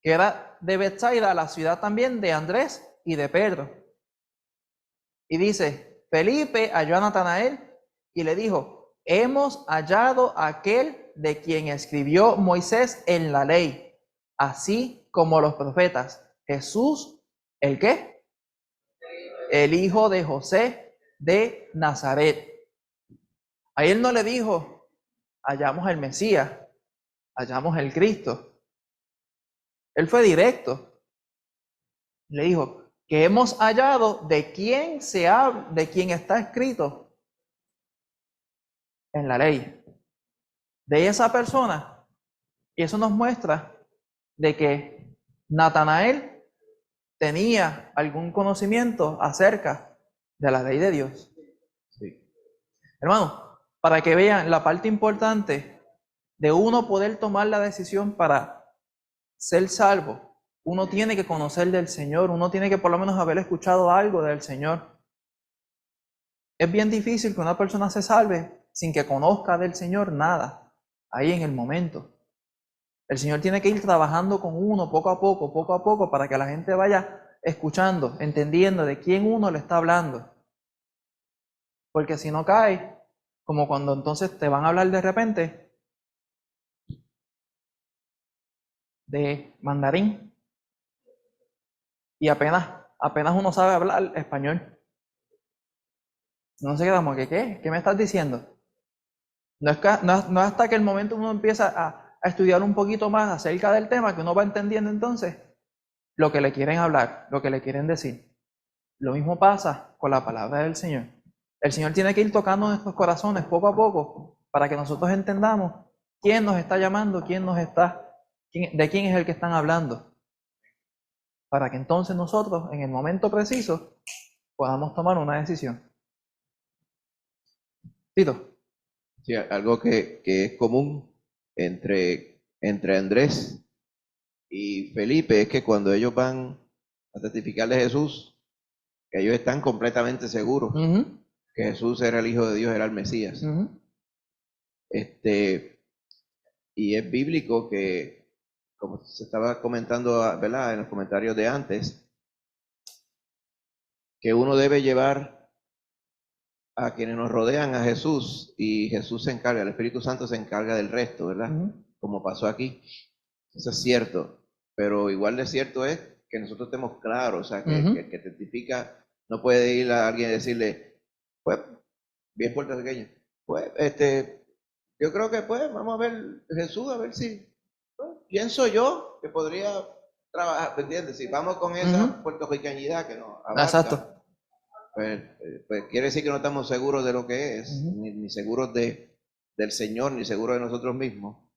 que era de Betsaida, la ciudad también de Andrés y de Pedro. Y dice, Felipe halló a Natanael y le dijo, hemos hallado a aquel de quien escribió Moisés en la ley, así como los profetas, Jesús, ¿el qué? El hijo de José de Nazaret. A él no le dijo, hallamos el Mesías, hallamos el Cristo. Él fue directo. Le dijo que hemos hallado de quién está escrito en la ley, de esa persona. Y eso nos muestra de que Natanael tenía algún conocimiento acerca de la ley de Dios. Sí. Hermano, para que vean la parte importante de uno poder tomar la decisión para ser salvo, uno tiene que conocer del Señor, uno tiene que por lo menos haber escuchado algo del Señor. Es bien difícil que una persona se salve sin que conozca del Señor nada, ahí en el momento. El Señor tiene que ir trabajando con uno poco a poco, para que la gente vaya escuchando, entendiendo de quién uno le está hablando. Porque si no cae, como cuando entonces te van a hablar de repente de mandarín y apenas uno sabe hablar español. No se queda como que, ¿qué me estás diciendo? No es hasta que el momento uno empieza a estudiar un poquito más acerca del tema que uno va entendiendo entonces lo que le quieren hablar, lo que le quieren decir. Lo mismo pasa con la palabra del Señor. El Señor tiene que ir tocando nuestros corazones poco a poco para que nosotros entendamos quién nos está llamando, de quién es el que están hablando. Para que entonces nosotros, en el momento preciso, podamos tomar una decisión. Tito. Sí, algo que es común entre Andrés y Felipe es que cuando ellos van a testificar de Jesús, que ellos están completamente seguros que Jesús era el Hijo de Dios, era el Mesías. Y es bíblico que, como se estaba comentando, ¿verdad?, en los comentarios de antes, que uno debe llevar a quienes nos rodean a Jesús y Jesús se encarga, el Espíritu Santo se encarga del resto, ¿verdad? Como pasó aquí. Eso es cierto, pero igual de cierto es que nosotros estemos claros, o sea, que el que testifica no puede ir a alguien y decirle, pues, bien puertorriqueño, pues, yo creo que pues, vamos a ver Jesús, a ver si, pues, pienso yo que podría trabajar, ¿me entiendes? Si vamos con esa puertorriqueñidad que nos abarca. Exacto. Pues quiere decir que no estamos seguros de lo que es, ni seguros del Señor, ni seguros de nosotros mismos.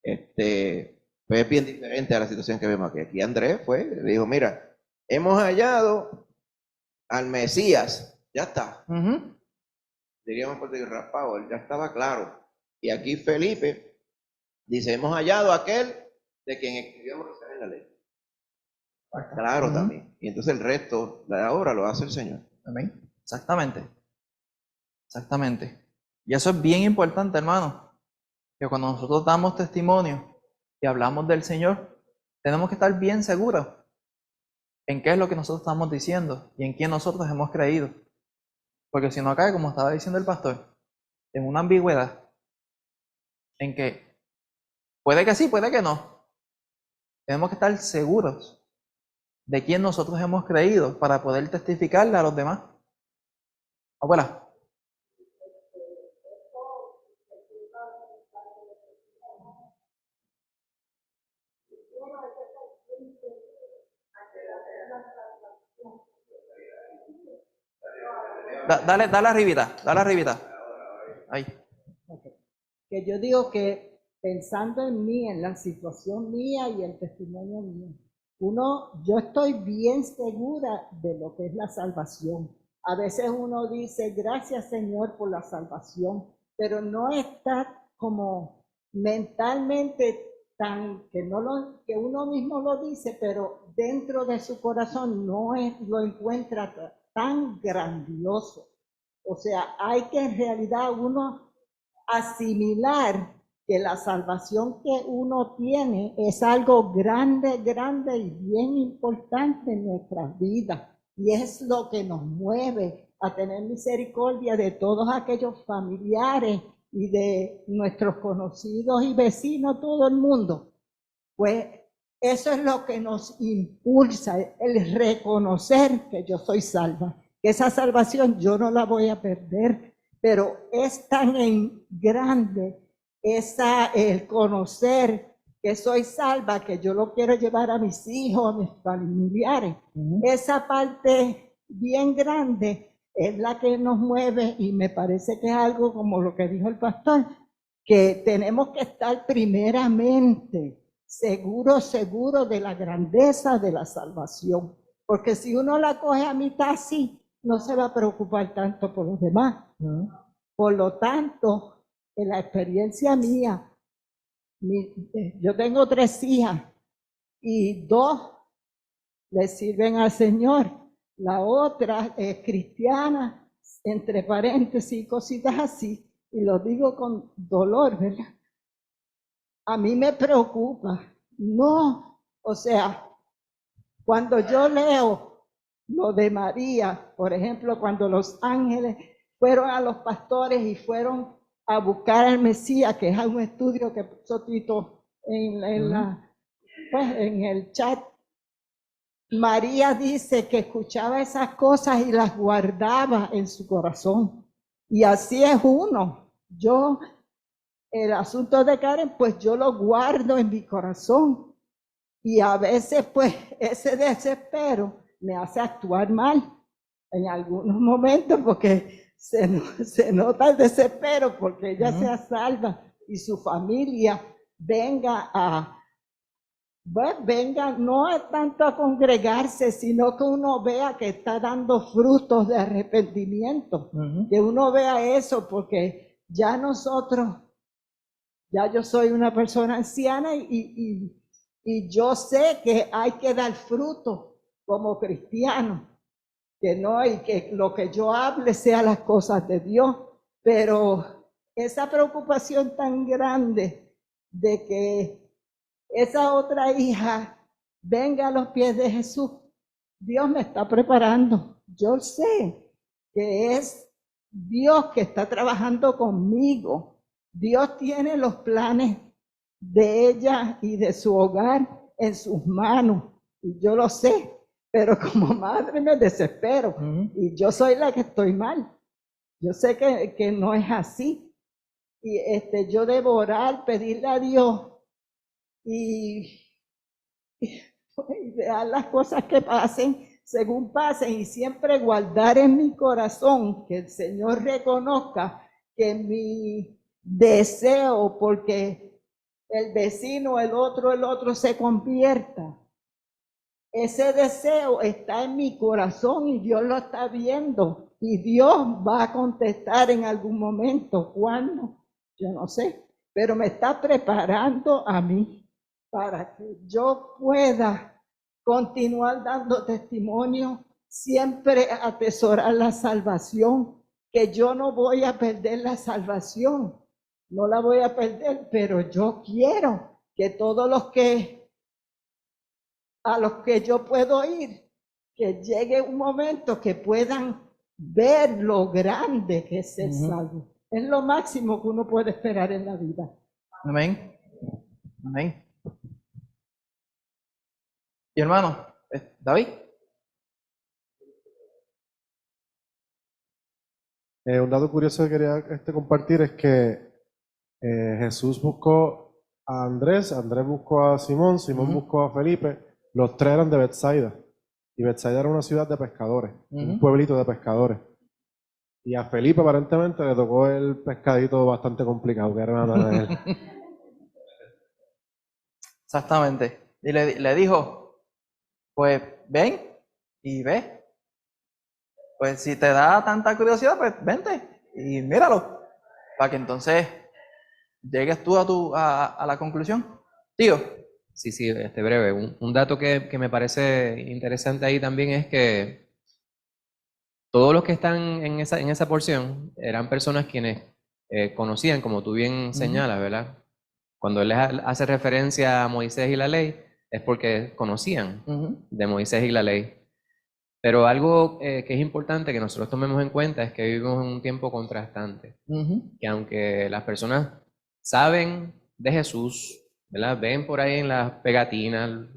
Pues es bien diferente a la situación que vemos aquí. Aquí Andrés le dijo, mira, hemos hallado al Mesías, ya está. Diríamos por el raspado, ya estaba claro. Y aquí Felipe dice, hemos hallado a aquel de quien escribió Moisés en la ley. Claro también. Y entonces el resto de la obra lo hace el Señor. Amén. Exactamente. Y eso es bien importante, hermano, que cuando nosotros damos testimonio y hablamos del Señor, tenemos que estar bien seguros en qué es lo que nosotros estamos diciendo y en quién nosotros hemos creído. Porque si no cae, como estaba diciendo el pastor, en una ambigüedad, en que puede que sí, puede que no. Tenemos que estar seguros de quién nosotros hemos creído para poder testificarle a los demás. Abuela. Dale arribita. Ahí. Okay. Que yo digo que pensando en mí, en la situación mía y el testimonio mío, yo estoy bien segura de lo que es la salvación. A veces uno dice, gracias Señor por la salvación, pero no está como mentalmente tan, que uno mismo lo dice, pero dentro de su corazón lo encuentra tan grandioso. O sea, hay que en realidad uno asimilar que la salvación que uno tiene es algo grande, grande y bien importante en nuestras vidas. Y es lo que nos mueve a tener misericordia de todos aquellos familiares y de nuestros conocidos y vecinos, todo el mundo. Pues eso es lo que nos impulsa, el reconocer que yo soy salva. Que esa salvación yo no la voy a perder, pero es tan grande el conocer que soy salva, que yo lo quiero llevar a mis hijos, a mis familiares. Esa parte bien grande es la que nos mueve y me parece que es algo como lo que dijo el pastor, que tenemos que estar primeramente seguro de la grandeza de la salvación. Porque si uno la coge a mitad así, no se va a preocupar tanto por los demás. Por lo tanto, en la experiencia mía, yo tengo 3 hijas y 2 le sirven al Señor. La otra es cristiana, entre paréntesis y cositas así, y lo digo con dolor, ¿verdad? A mí me preocupa. No, o sea, cuando yo leo lo de María, por ejemplo, cuando los ángeles fueron a los pastores y fueron a buscar al Mesías, que es un estudio que puso Tito en el chat, María dice que escuchaba esas cosas y las guardaba en su corazón. Y así es uno. El asunto de Karen, pues yo lo guardo en mi corazón. Y a veces, pues, ese desespero me hace actuar mal en algunos momentos porque se nota el desespero porque ella sea salva y su familia venga no es tanto a congregarse, sino que uno vea que está dando frutos de arrepentimiento, que uno vea eso, porque ya yo soy una persona anciana y yo sé que hay que dar fruto como cristiano, que no, y que lo que yo hable sea las cosas de Dios, pero esa preocupación tan grande de que esa otra hija venga a los pies de Jesús, Dios me está preparando. Yo sé que es Dios que está trabajando conmigo. Dios tiene los planes de ella y de su hogar en sus manos, y yo lo sé, pero como madre me desespero, y yo soy la que estoy mal. Yo sé que no es así, y yo debo orar, pedirle a Dios, y dejar las cosas que pasen según pasen, y siempre guardar en mi corazón que el Señor reconozca que mi deseo, porque el vecino, el otro se convierta. Ese deseo está en mi corazón y Dios lo está viendo, y Dios va a contestar en algún momento. ¿Cuándo? Yo no sé, pero me está preparando a mí para que yo pueda continuar dando testimonio, siempre atesorar la salvación, que yo no voy a perder la salvación, no la voy a perder, pero yo quiero que todos a los que yo puedo ir, que llegue un momento que puedan ver lo grande que es ser salvo. Es lo máximo que uno puede esperar en la vida. Amén. Amén. Y hermano, David. Un dato curioso que quería compartir es que Jesús buscó a Andrés, Andrés buscó a Simón, Simón buscó a Felipe, los tres eran de Betsaida, y Betsaida era una ciudad de pescadores, un pueblito de pescadores. Y a Felipe aparentemente le tocó el pescadito bastante complicado, que era Natanael. Exactamente. Y le dijo, pues ven y ve. Pues si te da tanta curiosidad, pues vente y míralo. Para que entonces llegues tú a la conclusión. Tío. Sí, breve. Un dato que me parece interesante ahí también es que todos los que están en esa porción eran personas quienes conocían, como tú bien señalas, ¿verdad? Cuando él les hace referencia a Moisés y la ley, es porque conocían de Moisés y la ley. Pero algo que es importante que nosotros tomemos en cuenta es que vivimos en un tiempo contrastante. Que aunque las personas saben de Jesús, ¿verdad? Ven por ahí en las pegatinas,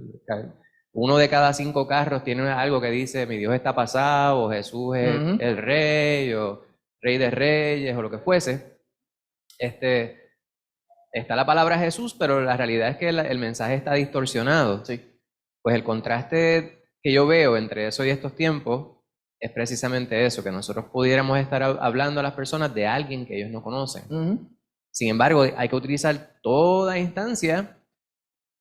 1 de cada 5 carros tiene algo que dice mi Dios está pasado, o Jesús es el rey, o rey de reyes, o lo que fuese. Está la palabra Jesús, pero la realidad es que el mensaje está distorsionado. Sí. Pues el contraste que yo veo entre eso y estos tiempos es precisamente eso, que nosotros pudiéramos estar hablando a las personas de alguien que ellos no conocen. Sin embargo, hay que utilizar toda instancia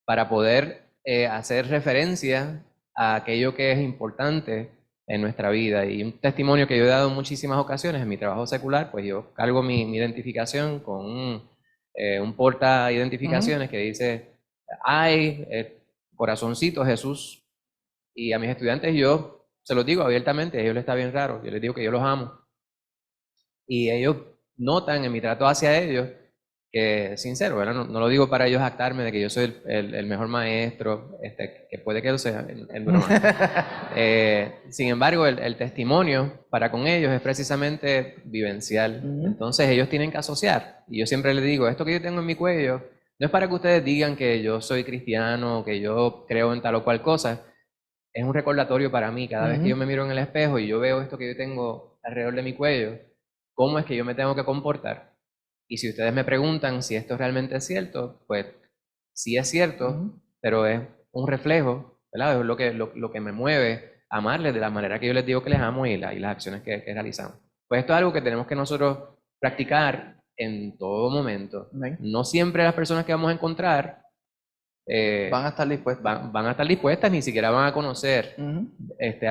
para poder hacer referencia a aquello que es importante en nuestra vida. Y un testimonio que yo he dado en muchísimas ocasiones en mi trabajo secular, pues yo cargo mi identificación con un porta identificaciones que dice, ay, corazoncito Jesús. Y a mis estudiantes yo se los digo abiertamente, a ellos les está bien raro, yo les digo que yo los amo. Y ellos notan en mi trato hacia ellos que, sincero, ¿verdad? No lo digo para ellos jactarme de que yo soy el mejor maestro, que puede que lo sea, en broma. Sin embargo, el testimonio para con ellos es precisamente vivencial. Entonces ellos tienen que asociar. Y yo siempre les digo, esto que yo tengo en mi cuello no es para que ustedes digan que yo soy cristiano, que yo creo en tal o cual cosa. Es un recordatorio para mí. Cada vez que yo me miro en el espejo y yo veo esto que yo tengo alrededor de mi cuello, ¿cómo es que yo me tengo que comportar? Y si ustedes me preguntan si esto realmente es cierto, pues sí es cierto, pero es un reflejo, ¿verdad? Es lo que me mueve a amarles de la manera que yo les digo que les amo y las acciones que realizamos. Pues esto es algo que tenemos que nosotros practicar en todo momento. No siempre las personas que vamos a encontrar van a estar dispuestas. Van a estar dispuestas, ni siquiera van a conocer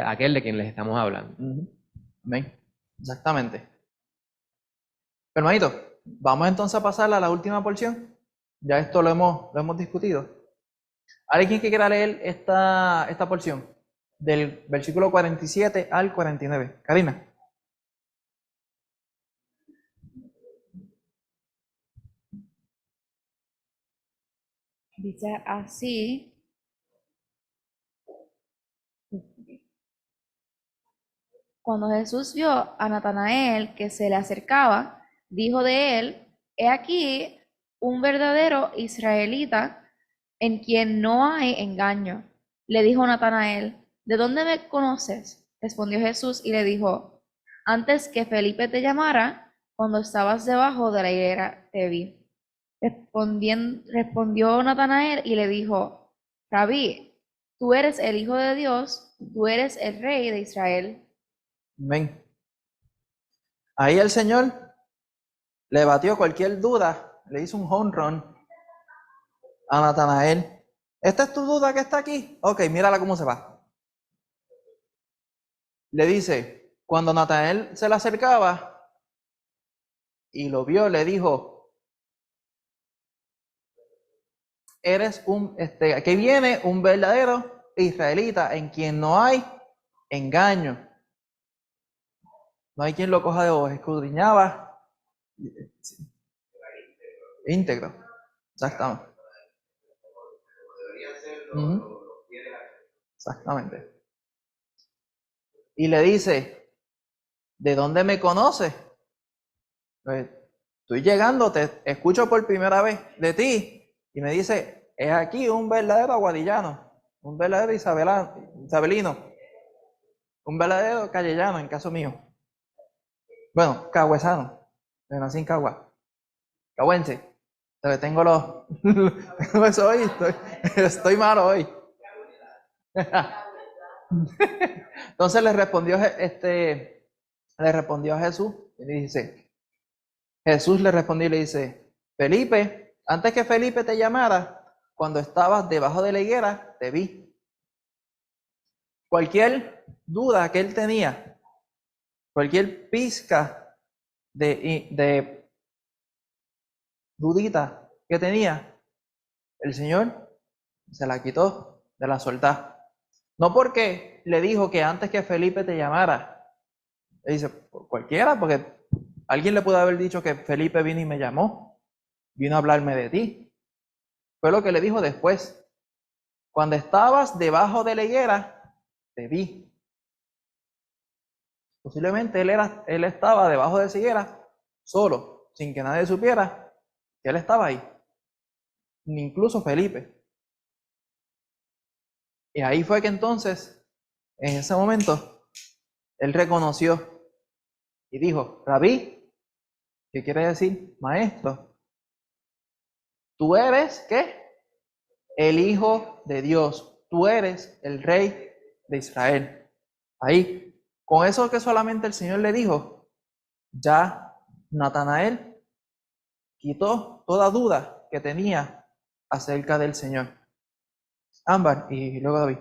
aquel de quien les estamos hablando. Amén. Exactamente. Hermanito, vamos entonces a pasar a la última porción. Ya esto lo hemos discutido. ¿Alguien que quiera leer esta porción? Del versículo 47 al 49. Karina. Dice así. Cuando Jesús vio a Natanael que se le acercaba, dijo de él, he aquí un verdadero israelita en quien no hay engaño. Le dijo Natanael, ¿de dónde me conoces? Respondió Jesús y le dijo, antes que Felipe te llamara, cuando estabas debajo de la higuera te vi. Respondió Natanael y le dijo, Rabí, tú eres el Hijo de Dios, tú eres el Rey de Israel. Amén. Ahí el Señor le batió cualquier duda, le hizo un home run a Natanael. ¿Esta es tu duda que está aquí? Ok, mírala cómo se va. Le dice, cuando Natanael se le acercaba y lo vio, le dijo, eres que viene un verdadero israelita en quien no hay engaño. No hay quien lo coja de ojos, escudriñaba. Íntegro. Exactamente. Exactamente. Y le dice, ¿de dónde me conoces? Pues, estoy llegando, te escucho por primera vez de ti. Y me dice, es aquí un verdadero aguadillano, un verdadero isabelino, un verdadero callellano en caso mío. Bueno, cagüesano, yo nací en Cagua, cagüense. Entonces tengo los... Eso hoy, estoy malo hoy. Entonces le respondió a Jesús y le dice, Jesús le respondió y le dice, Felipe, antes que Felipe te llamara, cuando estabas debajo de la higuera, te vi. Cualquier duda que él tenía, cualquier pizca de dudita que tenía, el Señor se la quitó de la soltá. No porque le dijo que antes que Felipe te llamara, le dice, por cualquiera, porque alguien le pudo haber dicho que Felipe vino y me llamó, vino a hablarme de ti. Fue lo que le dijo después. Cuando estabas debajo de la higuera, te vi. Posiblemente él estaba debajo de esa higuera, solo, sin que nadie supiera que él estaba ahí. Ni incluso Felipe. Y ahí fue que entonces, en ese momento, él reconoció y dijo, Rabí, ¿qué quiere decir? Maestro, tú eres, ¿qué? El Hijo de Dios. Tú eres el Rey de Israel. Ahí, con eso que solamente el Señor le dijo, ya Natanael quitó toda duda que tenía acerca del Señor. Ámbar y luego David.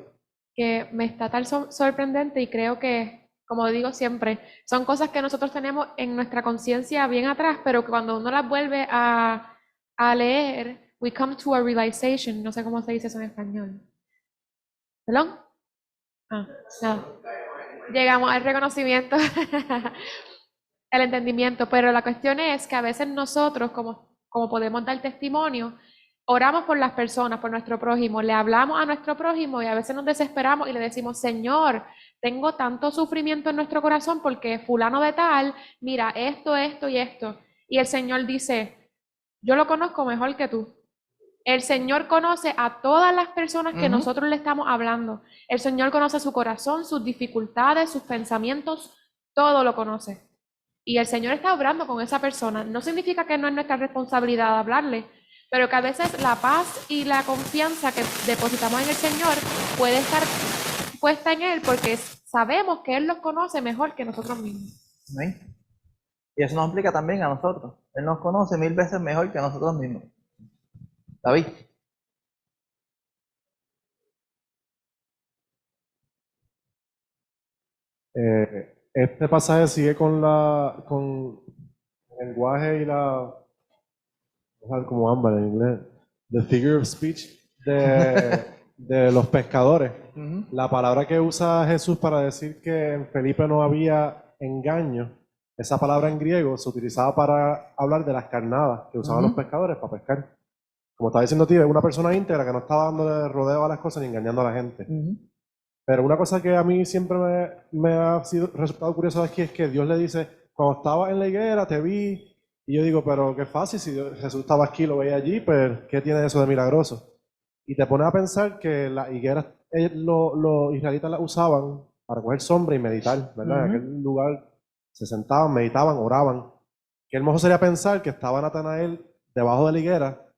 Que me está tan sorprendente y creo que, como digo siempre, son cosas que nosotros tenemos en nuestra conciencia bien atrás, pero que cuando uno las vuelve a leer, we come to a realization, no sé cómo se dice eso en español. ¿Perdón? Nada. Llegamos al reconocimiento, el entendimiento, pero la cuestión es que a veces nosotros, como podemos dar testimonio, oramos por las personas, por nuestro prójimo, le hablamos a nuestro prójimo y a veces nos desesperamos y le decimos, Señor, tengo tanto sufrimiento en nuestro corazón porque fulano de tal, mira, esto y esto. Y el Señor dice, yo lo conozco mejor que tú. El Señor conoce a todas las personas que nosotros le estamos hablando. El Señor conoce su corazón, sus dificultades, sus pensamientos, todo lo conoce. Y el Señor está obrando con esa persona. No significa que no es nuestra responsabilidad hablarle, pero que a veces la paz y la confianza que depositamos en el Señor puede estar puesta en Él porque sabemos que Él los conoce mejor que nosotros mismos. ¿Sí? Y eso nos aplica también a nosotros. Él nos conoce 1000 veces mejor que nosotros mismos. David. Este pasaje sigue con el lenguaje y como Ámbar en inglés, the figure of speech de los pescadores. La palabra que usa Jesús para decir que en Felipe no había engaño, esa palabra en griego se utilizaba para hablar de las carnadas que usaban los pescadores para pescar. Como estaba diciendo tío, es una persona íntegra que no estaba dándole rodeo a las cosas ni engañando a la gente. Pero una cosa que a mí siempre me ha resultado curioso aquí es que Dios le dice, cuando estaba en la higuera te vi, y yo digo, pero qué fácil, si Jesús estaba aquí, lo veía allí, pues ¿qué tiene eso de milagroso? Y te pones a pensar que las higueras los israelitas las usaban para coger sombra y meditar, ¿verdad? En aquel lugar se sentaban, meditaban, oraban. Qué hermoso sería pensar que estaba Natanael debajo de la higuera,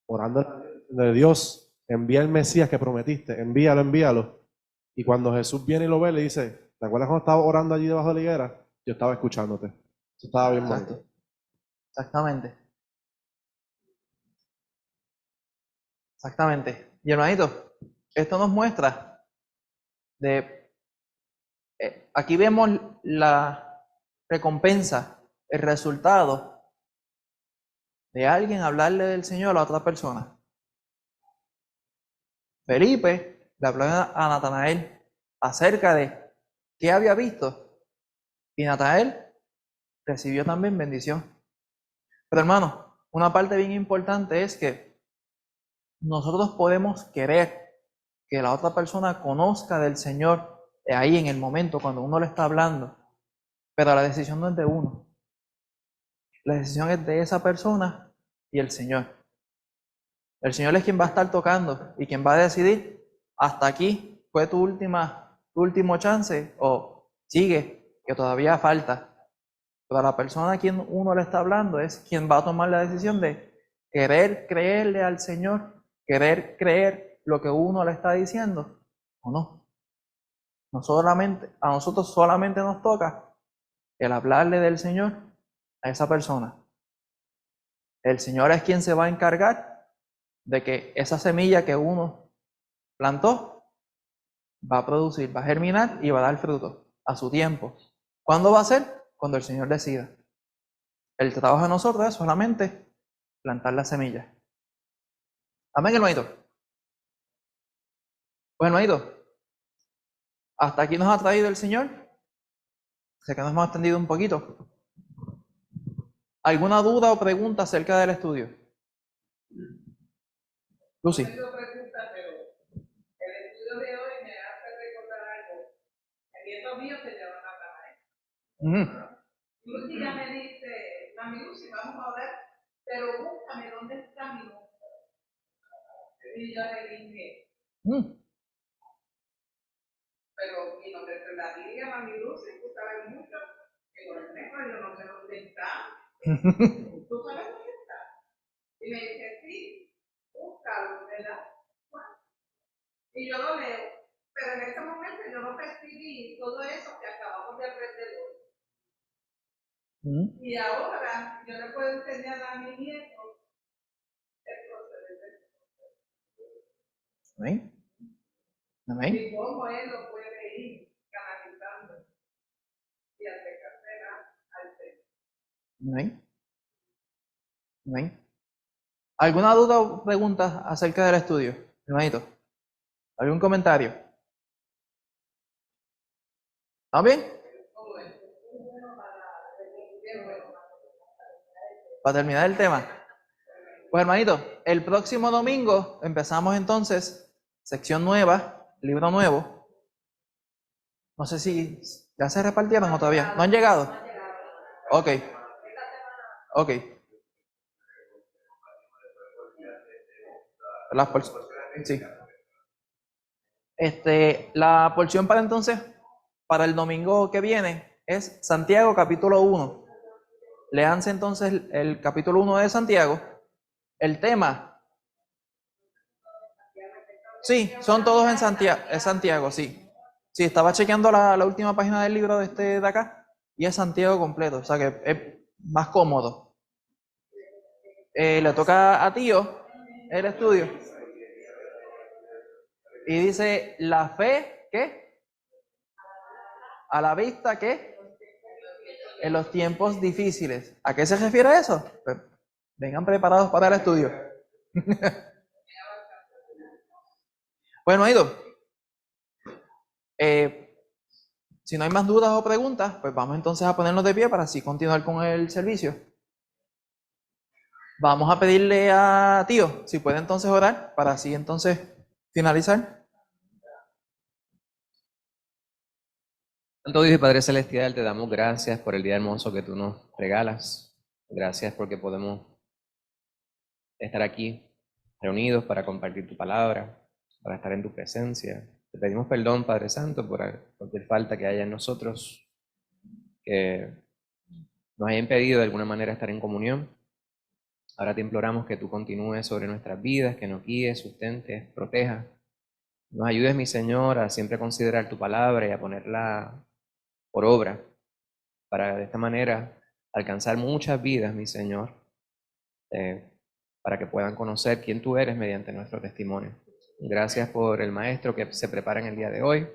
orando de Dios, envía el Mesías que prometiste, envíalo, envíalo. Y cuando Jesús viene y lo ve, le dice, ¿te acuerdas cuando estaba orando allí debajo de la higuera? Yo estaba escuchándote. Eso estaba bien bonito. Exactamente. Exactamente. Y hermanito, esto nos muestra aquí vemos la recompensa, el resultado de alguien hablarle del Señor a otra persona. Felipe le habló a Natanael acerca de qué había visto y Natanael recibió también bendición. Pero hermano, una parte bien importante es que nosotros podemos querer que la otra persona conozca del Señor ahí en el momento cuando uno le está hablando, pero la decisión no es de uno. La decisión es de esa persona y el Señor. El Señor es quien va a estar tocando y quien va a decidir hasta aquí fue tu último chance, o sigue, que todavía falta. Pero la persona a quien uno le está hablando es quien va a tomar la decisión de querer creerle al Señor, querer creer lo que uno le está diciendo, o no. A nosotros solamente nos toca el hablarle del Señor a esa persona. El Señor es quien se va a encargar de que esa semilla que uno plantó va a producir, va a germinar y va a dar fruto a su tiempo. ¿Cuándo va a ser? Cuando el Señor decida. El trabajo de nosotros es solamente plantar la semilla. Amén, hermanito. Pues, hermanito, hasta aquí nos ha traído el Señor. Sé que nos hemos extendido un poquito. ¿Alguna duda o pregunta acerca del estudio? Lucy. Tengo preguntas, pero el estudio de hoy me hace recordar algo. El nieto mío se llama Natanael. Lucy ya me dice, mami Lucy, vamos a orar, pero búscame dónde está mi nombre. Y yo le dije, pero mi nombre es la Biblia, mami Lucy, tú sabes mucho, que por ejemplo yo no sé dónde está. ¿Tú sabes dónde está? Y me dice, sí, búscalo, ¿verdad? Bueno, y yo lo leo, pero en ese momento yo no percibí todo eso que acabamos de aprender hoy. Y ahora yo le puedo enseñar a mi nieto el procedimiento. Amén. Amén. Y cómo él lo puede ir canalizando y acercarse al Señor. Amén. Amén. ¿Alguna duda o pregunta acerca del estudio, hermanito? ¿Algún comentario? ¿Está bien? Para terminar el tema. Pues, hermanito, el próximo domingo empezamos entonces sección nueva, libro nuevo. No sé si ya se repartieron o todavía. ¿No han llegado? Ok. Ok. Sí. La porción para entonces, para el domingo que viene, es Santiago capítulo 1. Léanse entonces el capítulo 1 de Santiago. El tema. Sí, son todos en Santiago, es Santiago, sí. Sí, estaba chequeando la última página del libro de acá y es Santiago completo, o sea que es más cómodo. Le toca a Tío el estudio. Y dice, la fe, ¿qué? A la vista, ¿qué? En los tiempos difíciles. ¿A qué se refiere eso? Pues, vengan preparados para el estudio. Bueno, Ido. Si no hay más dudas o preguntas, pues vamos entonces a ponernos de pie para así continuar con el servicio. Vamos a pedirle a Tío si puede entonces orar para así entonces finalizar. Santo Dios y Padre Celestial, te damos gracias por el día hermoso que tú nos regalas. Gracias porque podemos estar aquí reunidos para compartir tu palabra, para estar en tu presencia. Te pedimos perdón, Padre Santo, por cualquier falta que haya en nosotros, que nos haya impedido de alguna manera estar en comunión. Ahora te imploramos que tú continúes sobre nuestras vidas, que nos guíes, sustentes, protejas. Nos ayudes, mi Señor, a siempre considerar tu palabra y a ponerla por obra, para de esta manera alcanzar muchas vidas, mi Señor, para que puedan conocer quién tú eres mediante nuestro testimonio. Gracias por el maestro que se prepara en el día de hoy.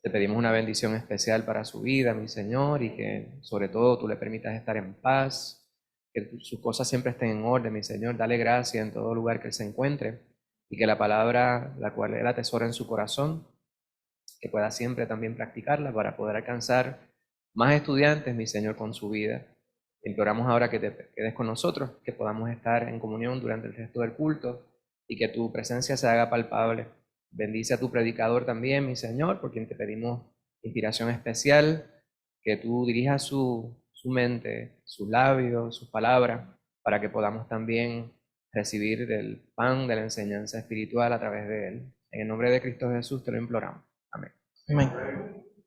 Te pedimos una bendición especial para su vida, mi Señor, y que sobre todo tú le permitas estar en paz, que sus cosas siempre estén en orden, mi Señor. Dale gracia en todo lugar que él se encuentre y que la palabra, la cual él atesora en su corazón, que pueda siempre también practicarla para poder alcanzar más estudiantes, mi Señor, con su vida. Te imploramos ahora que te quedes con nosotros, que podamos estar en comunión durante el resto del culto y que tu presencia se haga palpable. Bendice a tu predicador también, mi Señor, por quien te pedimos inspiración especial, que tú dirijas su mente, sus labios, sus palabras, para que podamos también recibir del pan de la enseñanza espiritual a través de él. En el nombre de Cristo Jesús te lo imploramos. Amén. Amén.